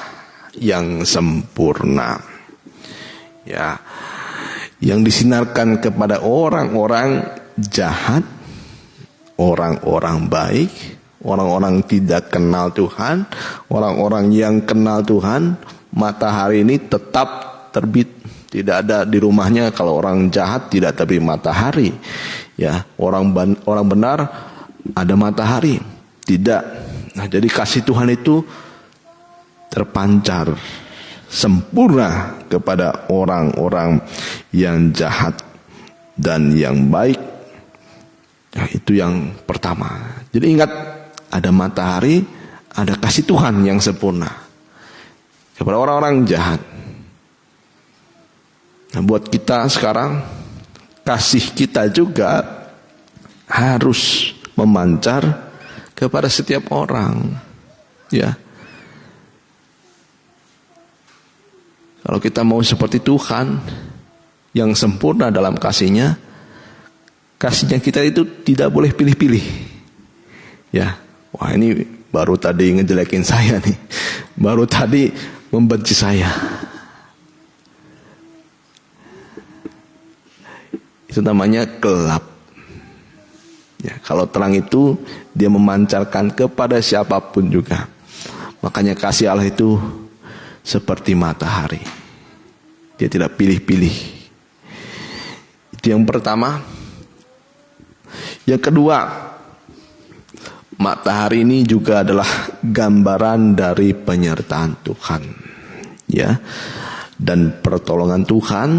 Speaker 3: yang sempurna, ya, yang disinarkan kepada orang-orang jahat, orang-orang baik, orang-orang tidak kenal Tuhan, orang-orang yang kenal Tuhan. Matahari ini tetap terbit. Tidak ada di rumahnya kalau orang jahat tidak terbit matahari. Ya, orang benar ada matahari. Tidak. Nah, jadi kasih Tuhan itu terpancar sempurna kepada orang-orang yang jahat dan yang baik. Nah, itu yang pertama. Jadi ingat, ada matahari, ada kasih Tuhan yang sempurna kepada orang-orang jahat. Nah, buat kita sekarang, kasih kita juga harus memancar kepada setiap orang, ya. Kalau kita mau seperti Tuhan yang sempurna dalam kasihnya kita itu tidak boleh pilih-pilih. Ya, wah ini baru tadi ngejelekin saya nih, baru tadi membenci saya. Itu namanya gelap. Ya, kalau terang itu dia memancarkan kepada siapapun juga. Makanya kasih Allah itu seperti matahari. Dia tidak pilih-pilih. Itu yang pertama. Yang kedua, matahari ini juga adalah gambaran dari penyertaan Tuhan, ya, dan pertolongan Tuhan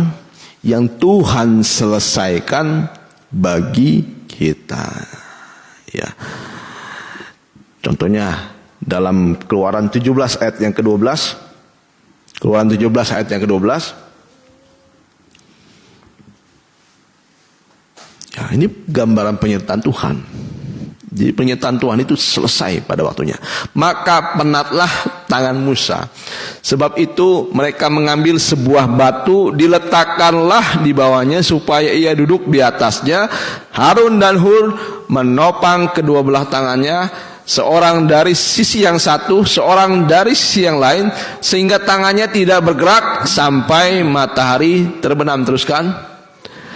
Speaker 3: yang Tuhan selesaikan bagi kita, ya. Contohnya dalam Keluaran 17 ayat yang ke-12. Keluaran 17 ayat yang ke-12. Ya, ini gambaran penyertaan Tuhan. Jadi penyertaan Tuhan itu selesai pada waktunya. Maka penatlah tangan Musa. Sebab itu mereka mengambil sebuah batu, diletakkanlah di bawahnya supaya ia duduk di atasnya. Harun dan Hur menopang kedua belah tangannya, seorang dari sisi yang satu, seorang dari sisi yang lain, sehingga tangannya tidak bergerak sampai matahari terbenam. Teruskan.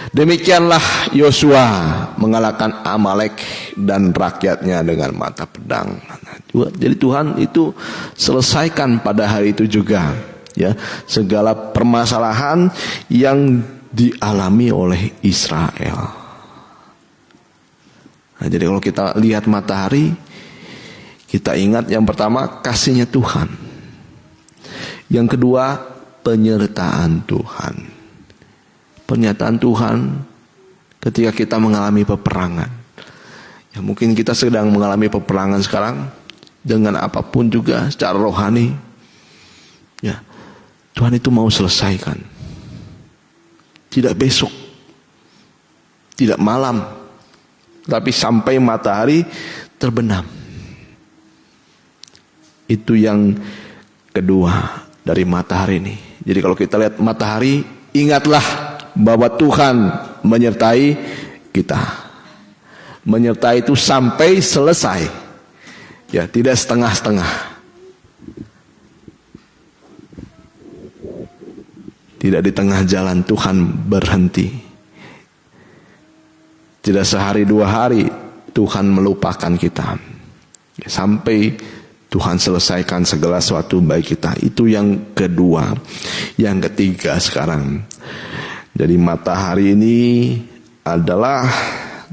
Speaker 3: Demikianlah Yosua mengalahkan Amalek dan rakyatnya dengan mata pedang. Jadi Tuhan itu selesaikan pada hari itu juga, ya, segala permasalahan yang dialami oleh Israel. Nah, jadi kalau kita lihat matahari, kita ingat yang pertama kasihnya Tuhan, yang kedua penyertaan Tuhan. Pernyataan Tuhan ketika kita mengalami peperangan. Ya, mungkin kita sedang mengalami peperangan sekarang dengan apapun juga secara rohani. Ya, Tuhan itu mau selesaikan. Tidak besok, tidak malam, tapi sampai matahari terbenam. Itu yang kedua dari matahari ini. Jadi kalau kita lihat matahari, ingatlah bahwa Tuhan menyertai kita. Menyertai itu sampai selesai. Ya, tidak setengah-setengah. Tidak di tengah jalan Tuhan berhenti. Tidak sehari dua hari Tuhan melupakan kita. Ya, sampai Tuhan selesaikan segala sesuatu baik kita. Itu yang kedua. Yang ketiga sekarang. Jadi matahari ini adalah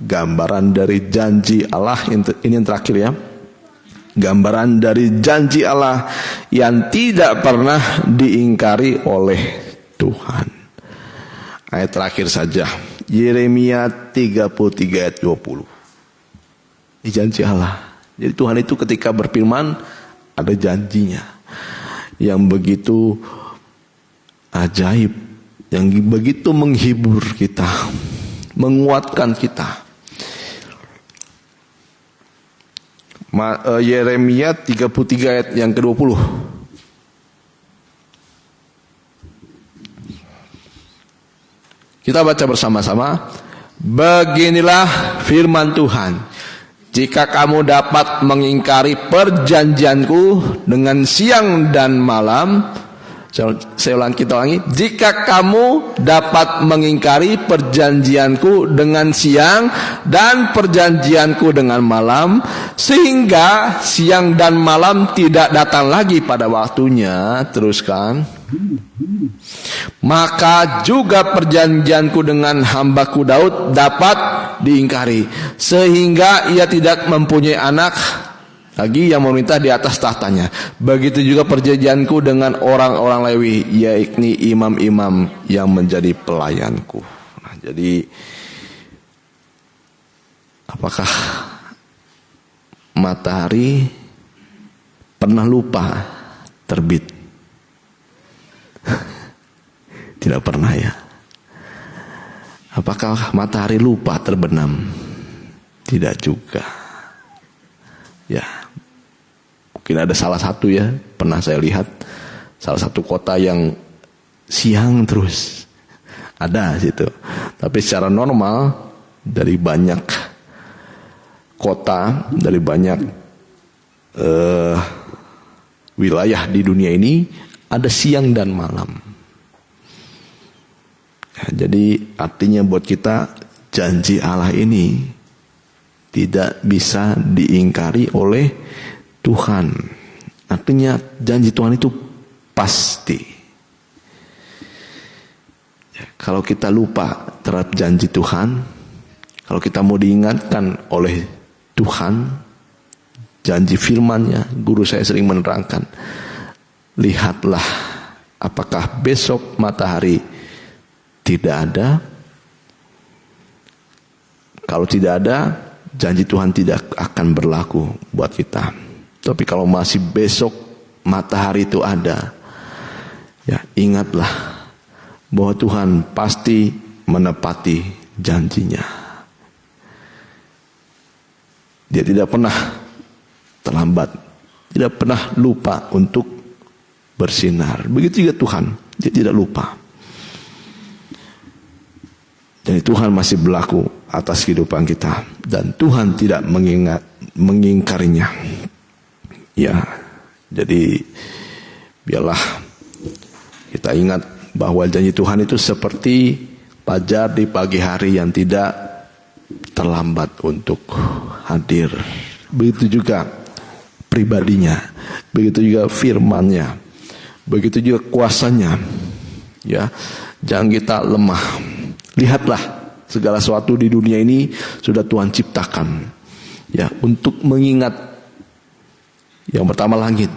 Speaker 3: gambaran dari janji Allah. Ini yang terakhir, ya. Gambaran dari janji Allah yang tidak pernah diingkari oleh Tuhan. Ayat terakhir saja, Yeremia 33 ayat 20. Ini janji Allah. Jadi Tuhan itu ketika berfirman ada janjinya yang begitu ajaib, yang begitu menghibur kita, menguatkan kita. Yeremia 33 ayat yang ke-20. Kita baca bersama-sama. Beginilah firman Tuhan. Jika kamu dapat mengingkari perjanjianku dengan siang dan malam, saya ulangi, kita ulangi. Jika kamu dapat mengingkari perjanjianku dengan siang dan perjanjianku dengan malam, sehingga siang dan malam tidak datang lagi pada waktunya, teruskan, maka juga perjanjianku dengan hambaku Daud dapat diingkari, sehingga ia tidak mempunyai anak lagi yang memerintah di atas tahtanya. Begitu juga perjanjianku dengan orang-orang Lewi, yakni imam-imam yang menjadi pelayanku. Nah, jadi apakah matahari pernah lupa terbit? Tidak pernah ya. Apakah matahari lupa terbenam? Tidak juga. Ya, mungkin ada salah satu ya, pernah saya lihat salah satu kota yang siang terus ada situ. Tapi secara normal dari banyak kota, dari banyak wilayah di dunia ini ada siang dan malam. Ya, jadi artinya buat kita janji Allah ini tidak bisa diingkari oleh Tuhan. Artinya janji Tuhan itu pasti. Ya, kalau kita lupa terhadap janji Tuhan, kalau kita mau diingatkan oleh Tuhan, janji firman-Nya, guru saya sering menerangkan, lihatlah apakah besok matahari tidak ada. Kalau tidak ada, janji Tuhan tidak akan berlaku buat kita. Tapi kalau masih besok matahari itu ada, ya ingatlah bahwa Tuhan pasti menepati janjinya. Dia tidak pernah terlambat, tidak pernah lupa untuk bersinar. Begitu juga Tuhan, dia tidak lupa. Jadi Tuhan masih berlaku atas kehidupan kita, dan Tuhan tidak mengingkarinya. Ya, jadi biarlah kita ingat bahwa janji Tuhan itu seperti fajar di pagi hari yang tidak terlambat untuk hadir. Begitu juga pribadinya, begitu juga firman-Nya, begitu juga kuasanya. Ya, jangan kita lemah. Lihatlah segala sesuatu di dunia ini sudah Tuhan ciptakan, ya, untuk mengingat. Yang pertama langit,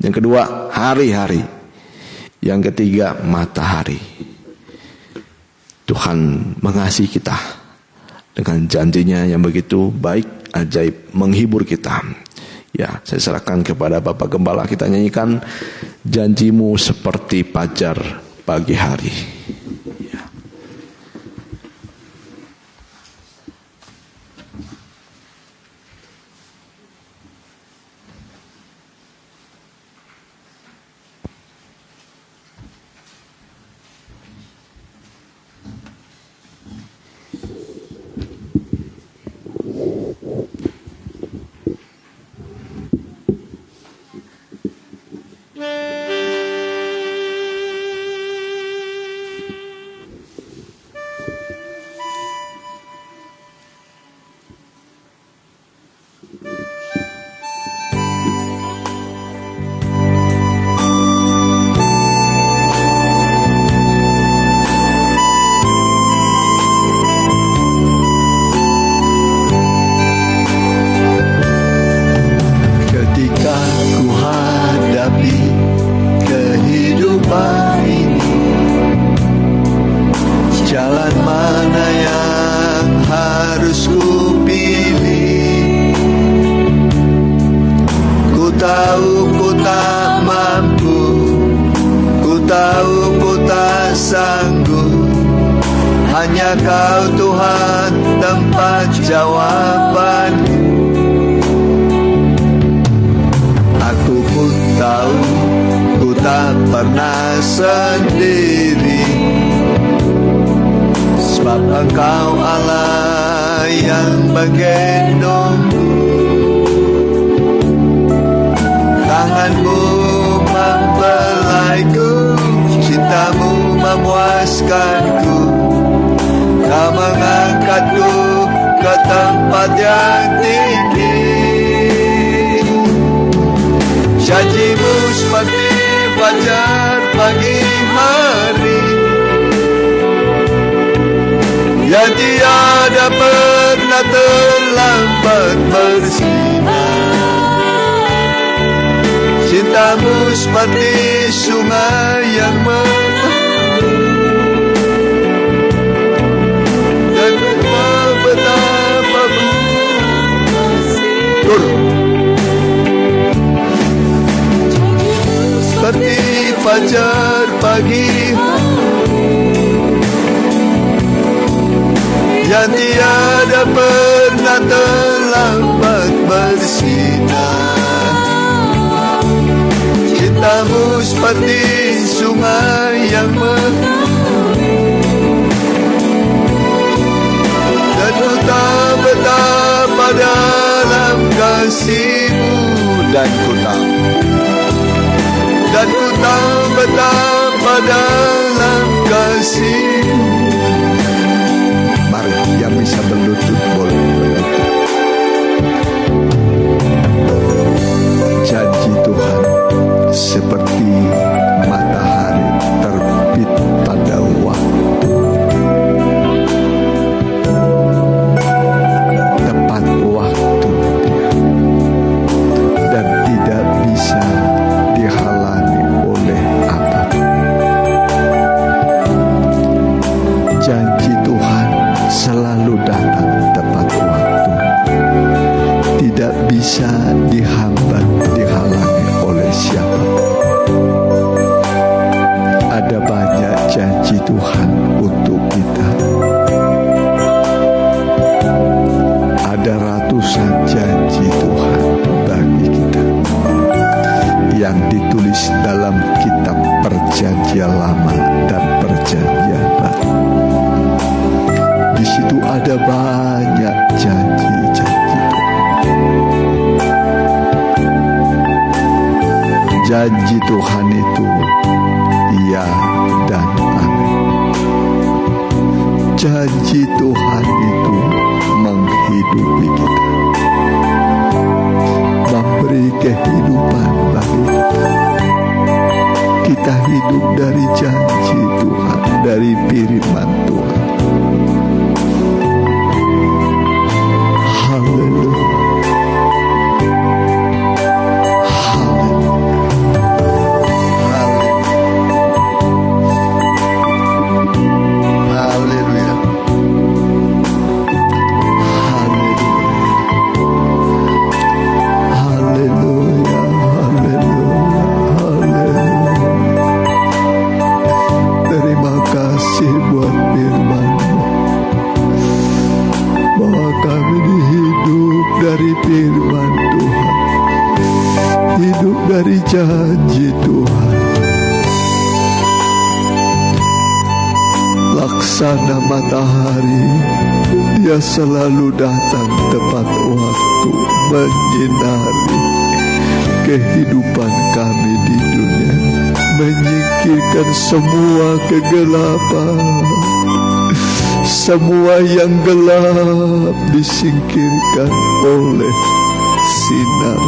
Speaker 3: yang kedua hari-hari, yang ketiga matahari. Tuhan mengasihi kita dengan janjinya yang begitu baik, ajaib, menghibur kita. Ya, saya serahkan kepada Bapak Gembala, kita nyanyikan janjimu seperti fajar pagi hari.
Speaker 2: Hanya Kau Tuhan tempat jawabanku. pernah sendiri, sebab Engkau Allah yang menggendongku. Tanganmu membelaiku, cintamu memuaskanku. Kau mengangkatku ke tempat yang tinggi. Janjimu seperti fajar pagi hari, yang tiada pernah terlambat bersinar. Cintamu seperti sungai yang mengalir, dan betapa seperti fajar pagi yang tiada pernah terlambat bersinar. Cintamu seperti sungai yang mengalir, dan ku tahu betapa dalam kasih-Mu, dan ku tahu betapa dalam kasih-Mu. Mari yang bisa berlutut boleh berlutut. Janji Tuhan seperti matahari terbit pada waktu, tepat waktu Dia, dan tidak bisa dihalangi oleh apapun. Janji Tuhan selalu datang tepat waktu, tidak bisa dihambat, dihalangi oleh siapapun. Ada banyak janji Tuhan untuk kita. Ada ratusan janji Tuhan bagi kita yang ditulis dalam kitab Perjanjian Lama dan Perjanjian Baru. Di situ ada banyak janji-janji Tuhan. Janji Tuhan itu ya dan amin. Janji Tuhan itu menghidupi kita, memberi kehidupan bagi kita. Kita hidup dari janji Tuhan, dari firman Tuhan. Haleluya. Firman Tuhan, hidup dari janji Tuhan. Laksana matahari, Dia selalu datang tepat waktu, menyinari kehidupan kami di dunia, menyingkirkan semua kegelapan. Semua yang gelap disingkirkan oleh sinar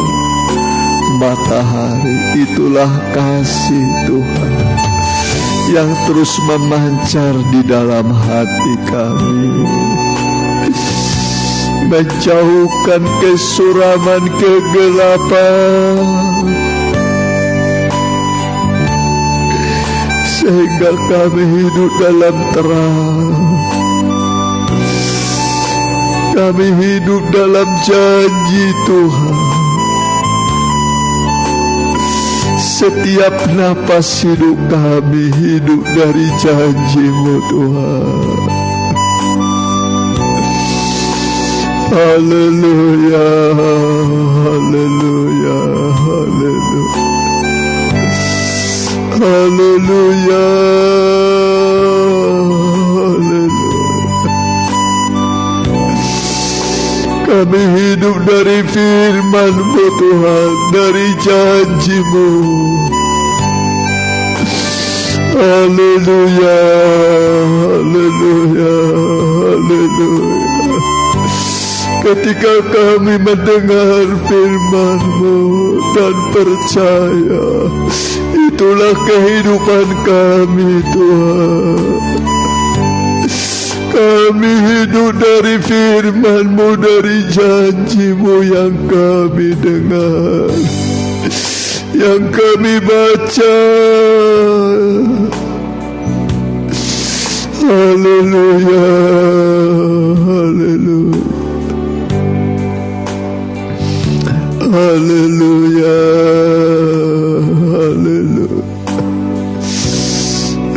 Speaker 2: matahari. Itulah kasih Tuhan yang terus memancar di dalam hati kami, menjauhkan kesuraman kegelapan, sehingga kami hidup dalam terang. Kami hidup dalam janji Tuhan. Setiap napas hidup kami hidup dari janji-Mu Tuhan. Haleluya, haleluya, haleluya. Haleluya. Kami hidup dari firman-Mu Tuhan, dari janji-Mu. Haleluya, haleluya, haleluya. Ketika kami mendengar firman-Mu dan percaya, itulah kehidupan kami Tuhan. Kami hidup dari firman-Mu, dari janji-Mu yang kami dengar, yang kami baca. Haleluya, haleluya, haleluya, haleluya.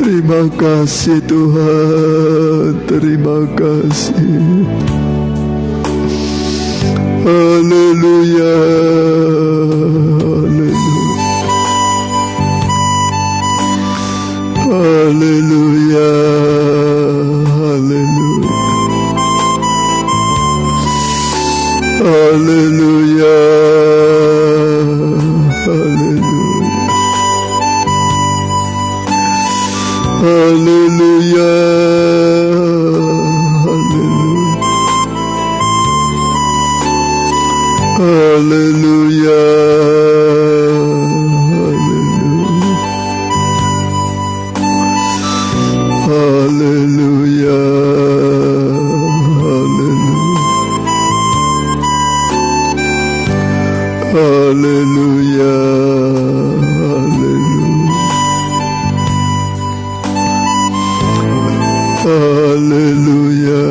Speaker 2: Terima kasih Tuhan, terima kasih. Haleluya, haleluya, haleluya, haleluya, haleluya, haleluya. Haleluya, haleluya, haleluya, haleluya, haleluya, haleluya. Haleluya, haleluya, haleluya,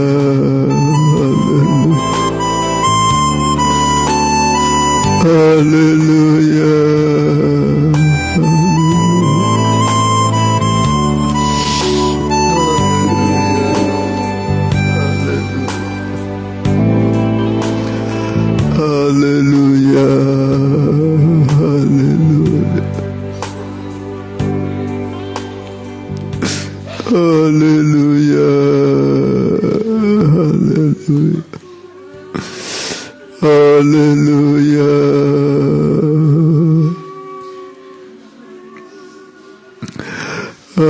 Speaker 2: haleluya. Haleluya, haleluya, haleluya,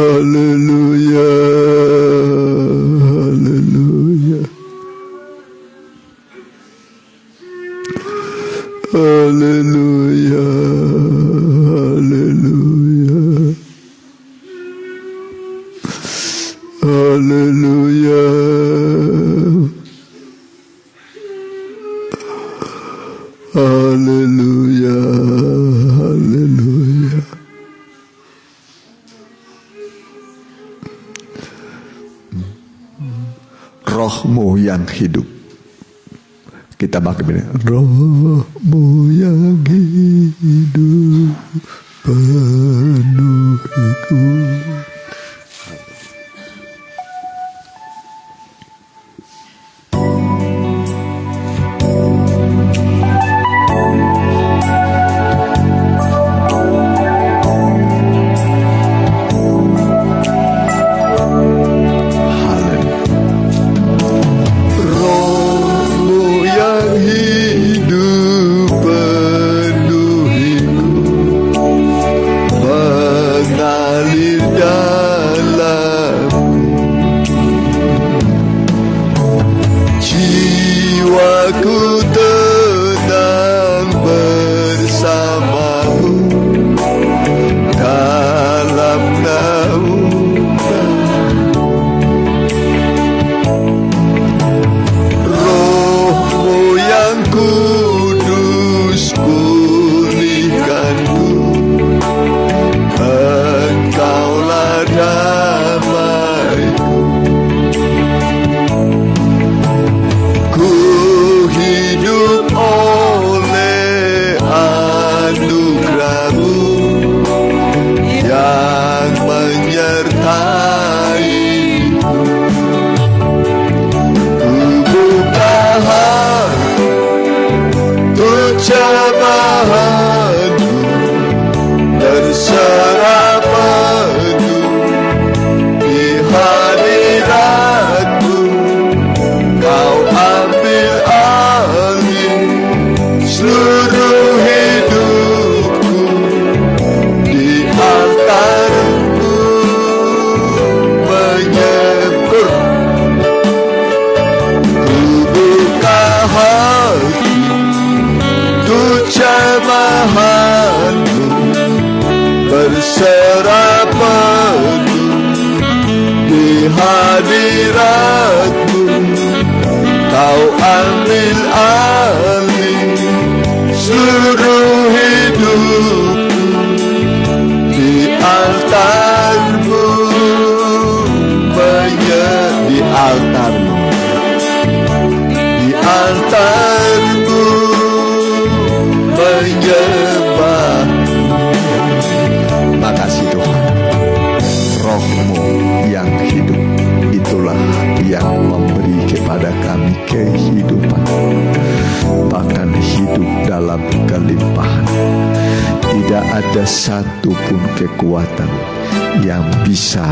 Speaker 2: haleluya, haleluya, haleluya, haleluya, haleluya, haleluya, haleluya. Roh-Mu yang hidup. Kita pakai ini. Roh-Mu yang hidup penuhiku. Mengalir berserah penuh di hadirat-Mu. Kau ambil alih seluruh hidupku di altar-Mu, di altar-Mu, di altar-Mu menyembah. Makasih Tuhan, Roh-Mu yang hidup itulah yang memberi kepada kami kehidupan, bahkan hidup dalam kelimpahan. Tidak ada satupun kekuatan yang bisa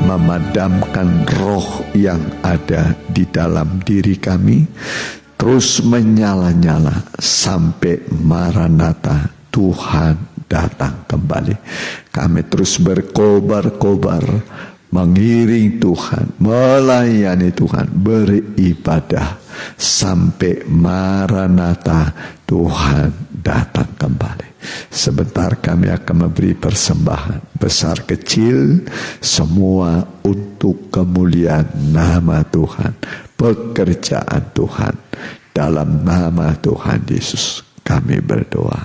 Speaker 2: memadamkan roh yang ada di dalam diri kami, terus menyala-nyala sampai Maranatha, Tuhan datang kembali. Kami terus berkobar-kobar, mengiring Tuhan, melayani Tuhan, beribadah sampai Maranatha, Tuhan datang kembali. Sebentar kami akan memberi persembahan besar kecil, semua untuk kemuliaan nama Tuhan, pekerjaan Tuhan. Dalam nama Tuhan Yesus kami berdoa,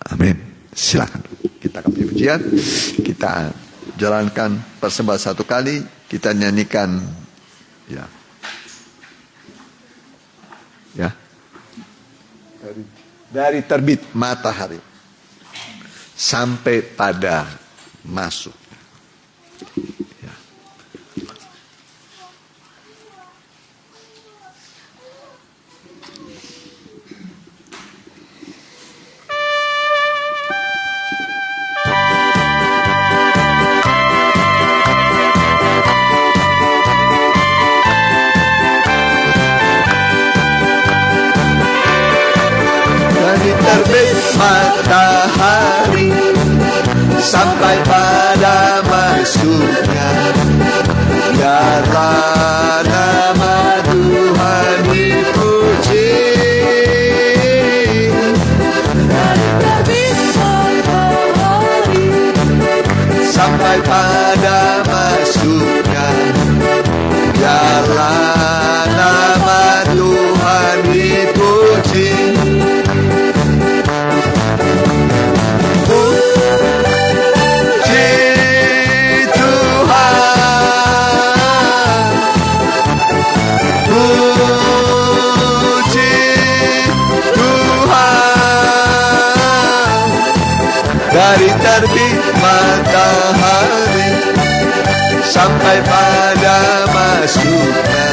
Speaker 2: amin. Silakan kita akan pujian, kita jalankan persembahan satu kali, kita nyanyikan ya dari terbit matahari sampai pada masuk. Ya. Dari terbit matahari sampai pada masuknya, biarlah nama Tuhan dipuji. Dari terbit matahari sampai pada masuknya, biarlah nama Tuhan dipuji. Dari terbit matahari sampai pada masuknya,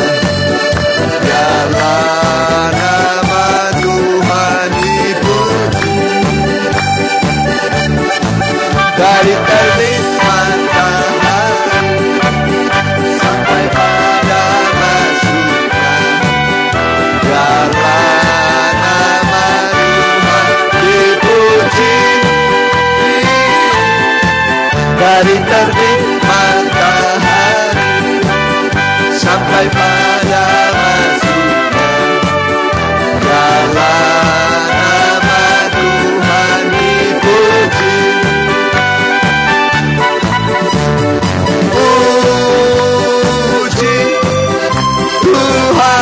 Speaker 2: biarlah nama Tuhan dipuji. Dari terbit matahari sampai pada masuknya, biarlah nama Tuhan dipuji. Dari terbit matahari sampai pada masuknya, biarlah nama Tuhan dipuji. Puji Tuhan,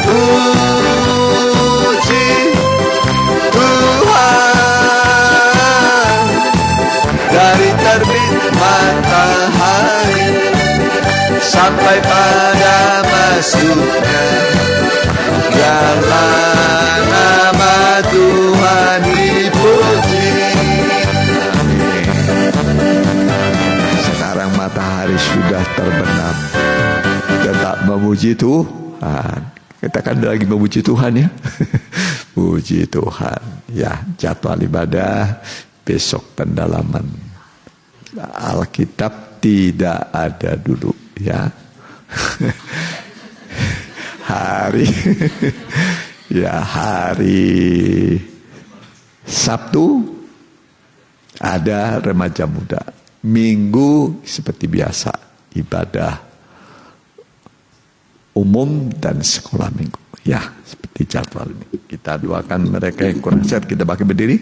Speaker 2: puji Tuhan. Dari terbit matahari sampai pada masuknya, biarlah nama Tuhan dipuji. Sekarang matahari sudah terbenam, tetap memuji Tuhan. Kita kan lagi memuji Tuhan ya. Puji Tuhan. Ya, jadwal ibadah besok pendalaman Alkitab tidak ada dulu ya. Hari Sabtu ada remaja muda. Minggu seperti biasa ibadah umum dan sekolah minggu. Ya, seperti jadwal ini. Kita doakan mereka yang kurang sehat. Kita bagi berdiri.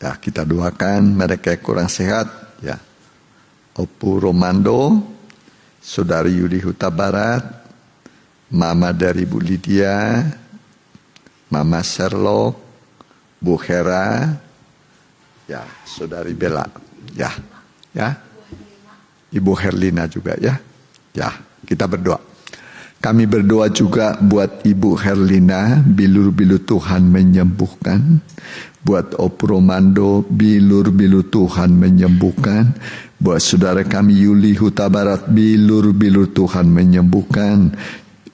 Speaker 2: Ya, kita doakan mereka yang kurang sehat, ya. Opu Romando, Saudari Yudi Huta Barat, Mama dari Bu Lydia, Mama Sherlock, Bu Hera, ya, Saudari Bella, ya, Ibu Herlina juga, ya, kita berdoa. Kami berdoa juga buat Ibu Herlina, bilur-bilur Tuhan menyembuhkan. Buat Opu Romando, bilur-bilur Tuhan menyembuhkan. Buat saudara kami Yuli Huta Barat, bilur-bilur Tuhan menyembuhkan.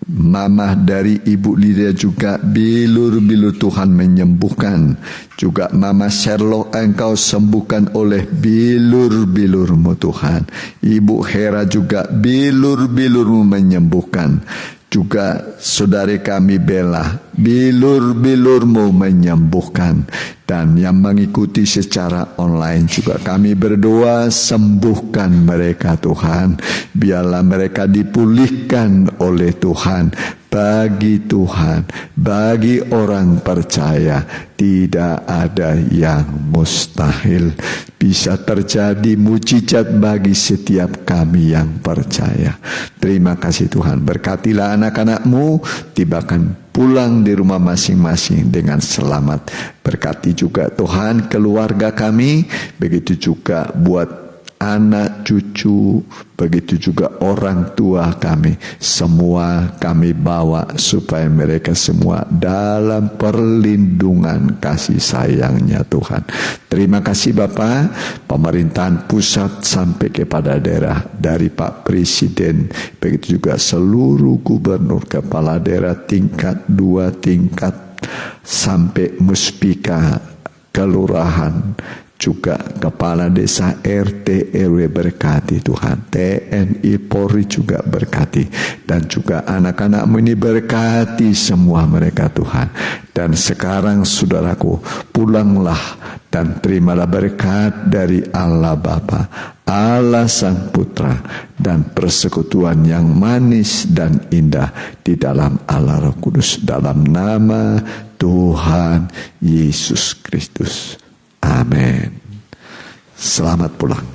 Speaker 2: Mama dari Ibu Lydia juga, bilur-bilur Tuhan menyembuhkan. Juga Mama Sherlock, engkau sembuhkan oleh bilur-bilurmu Tuhan. Ibu Hera juga, bilur-bilurmu menyembuhkan. Juga saudari kami Bella, bilur-bilurmu menyembuhkan. Dan yang mengikuti secara online juga kami berdoa, sembuhkan mereka Tuhan. Biarlah mereka dipulihkan oleh Tuhan. Bagi Tuhan, bagi orang percaya, tidak ada yang mustahil. Bisa terjadi mujizat bagi setiap kami yang percaya. Terima kasih Tuhan. Berkatilah anak-anak-Mu, tibakan pulang di rumah masing-masing dengan selamat. Berkati juga Tuhan keluarga kami, begitu juga buat anak cucu, begitu juga orang tua kami. Semua kami bawa supaya mereka semua dalam perlindungan kasih sayangnya Tuhan. Terima kasih Bapa, pemerintahan pusat sampai kepada daerah, dari Pak Presiden, begitu juga seluruh gubernur, kepala daerah tingkat 2, tingkat sampai muspika, kelurahan, juga kepala desa, RT RW, berkati Tuhan. TNI Polri juga berkati. Dan juga anak-anak-Mu ini berkati semua mereka Tuhan. Dan sekarang saudaraku, pulanglah dan terimalah berkat dari Allah Bapa, Allah Sang Putra, dan persekutuan yang manis dan indah di dalam Allah Roh Kudus, dalam nama Tuhan Yesus Kristus. Amin. Selamat pulang.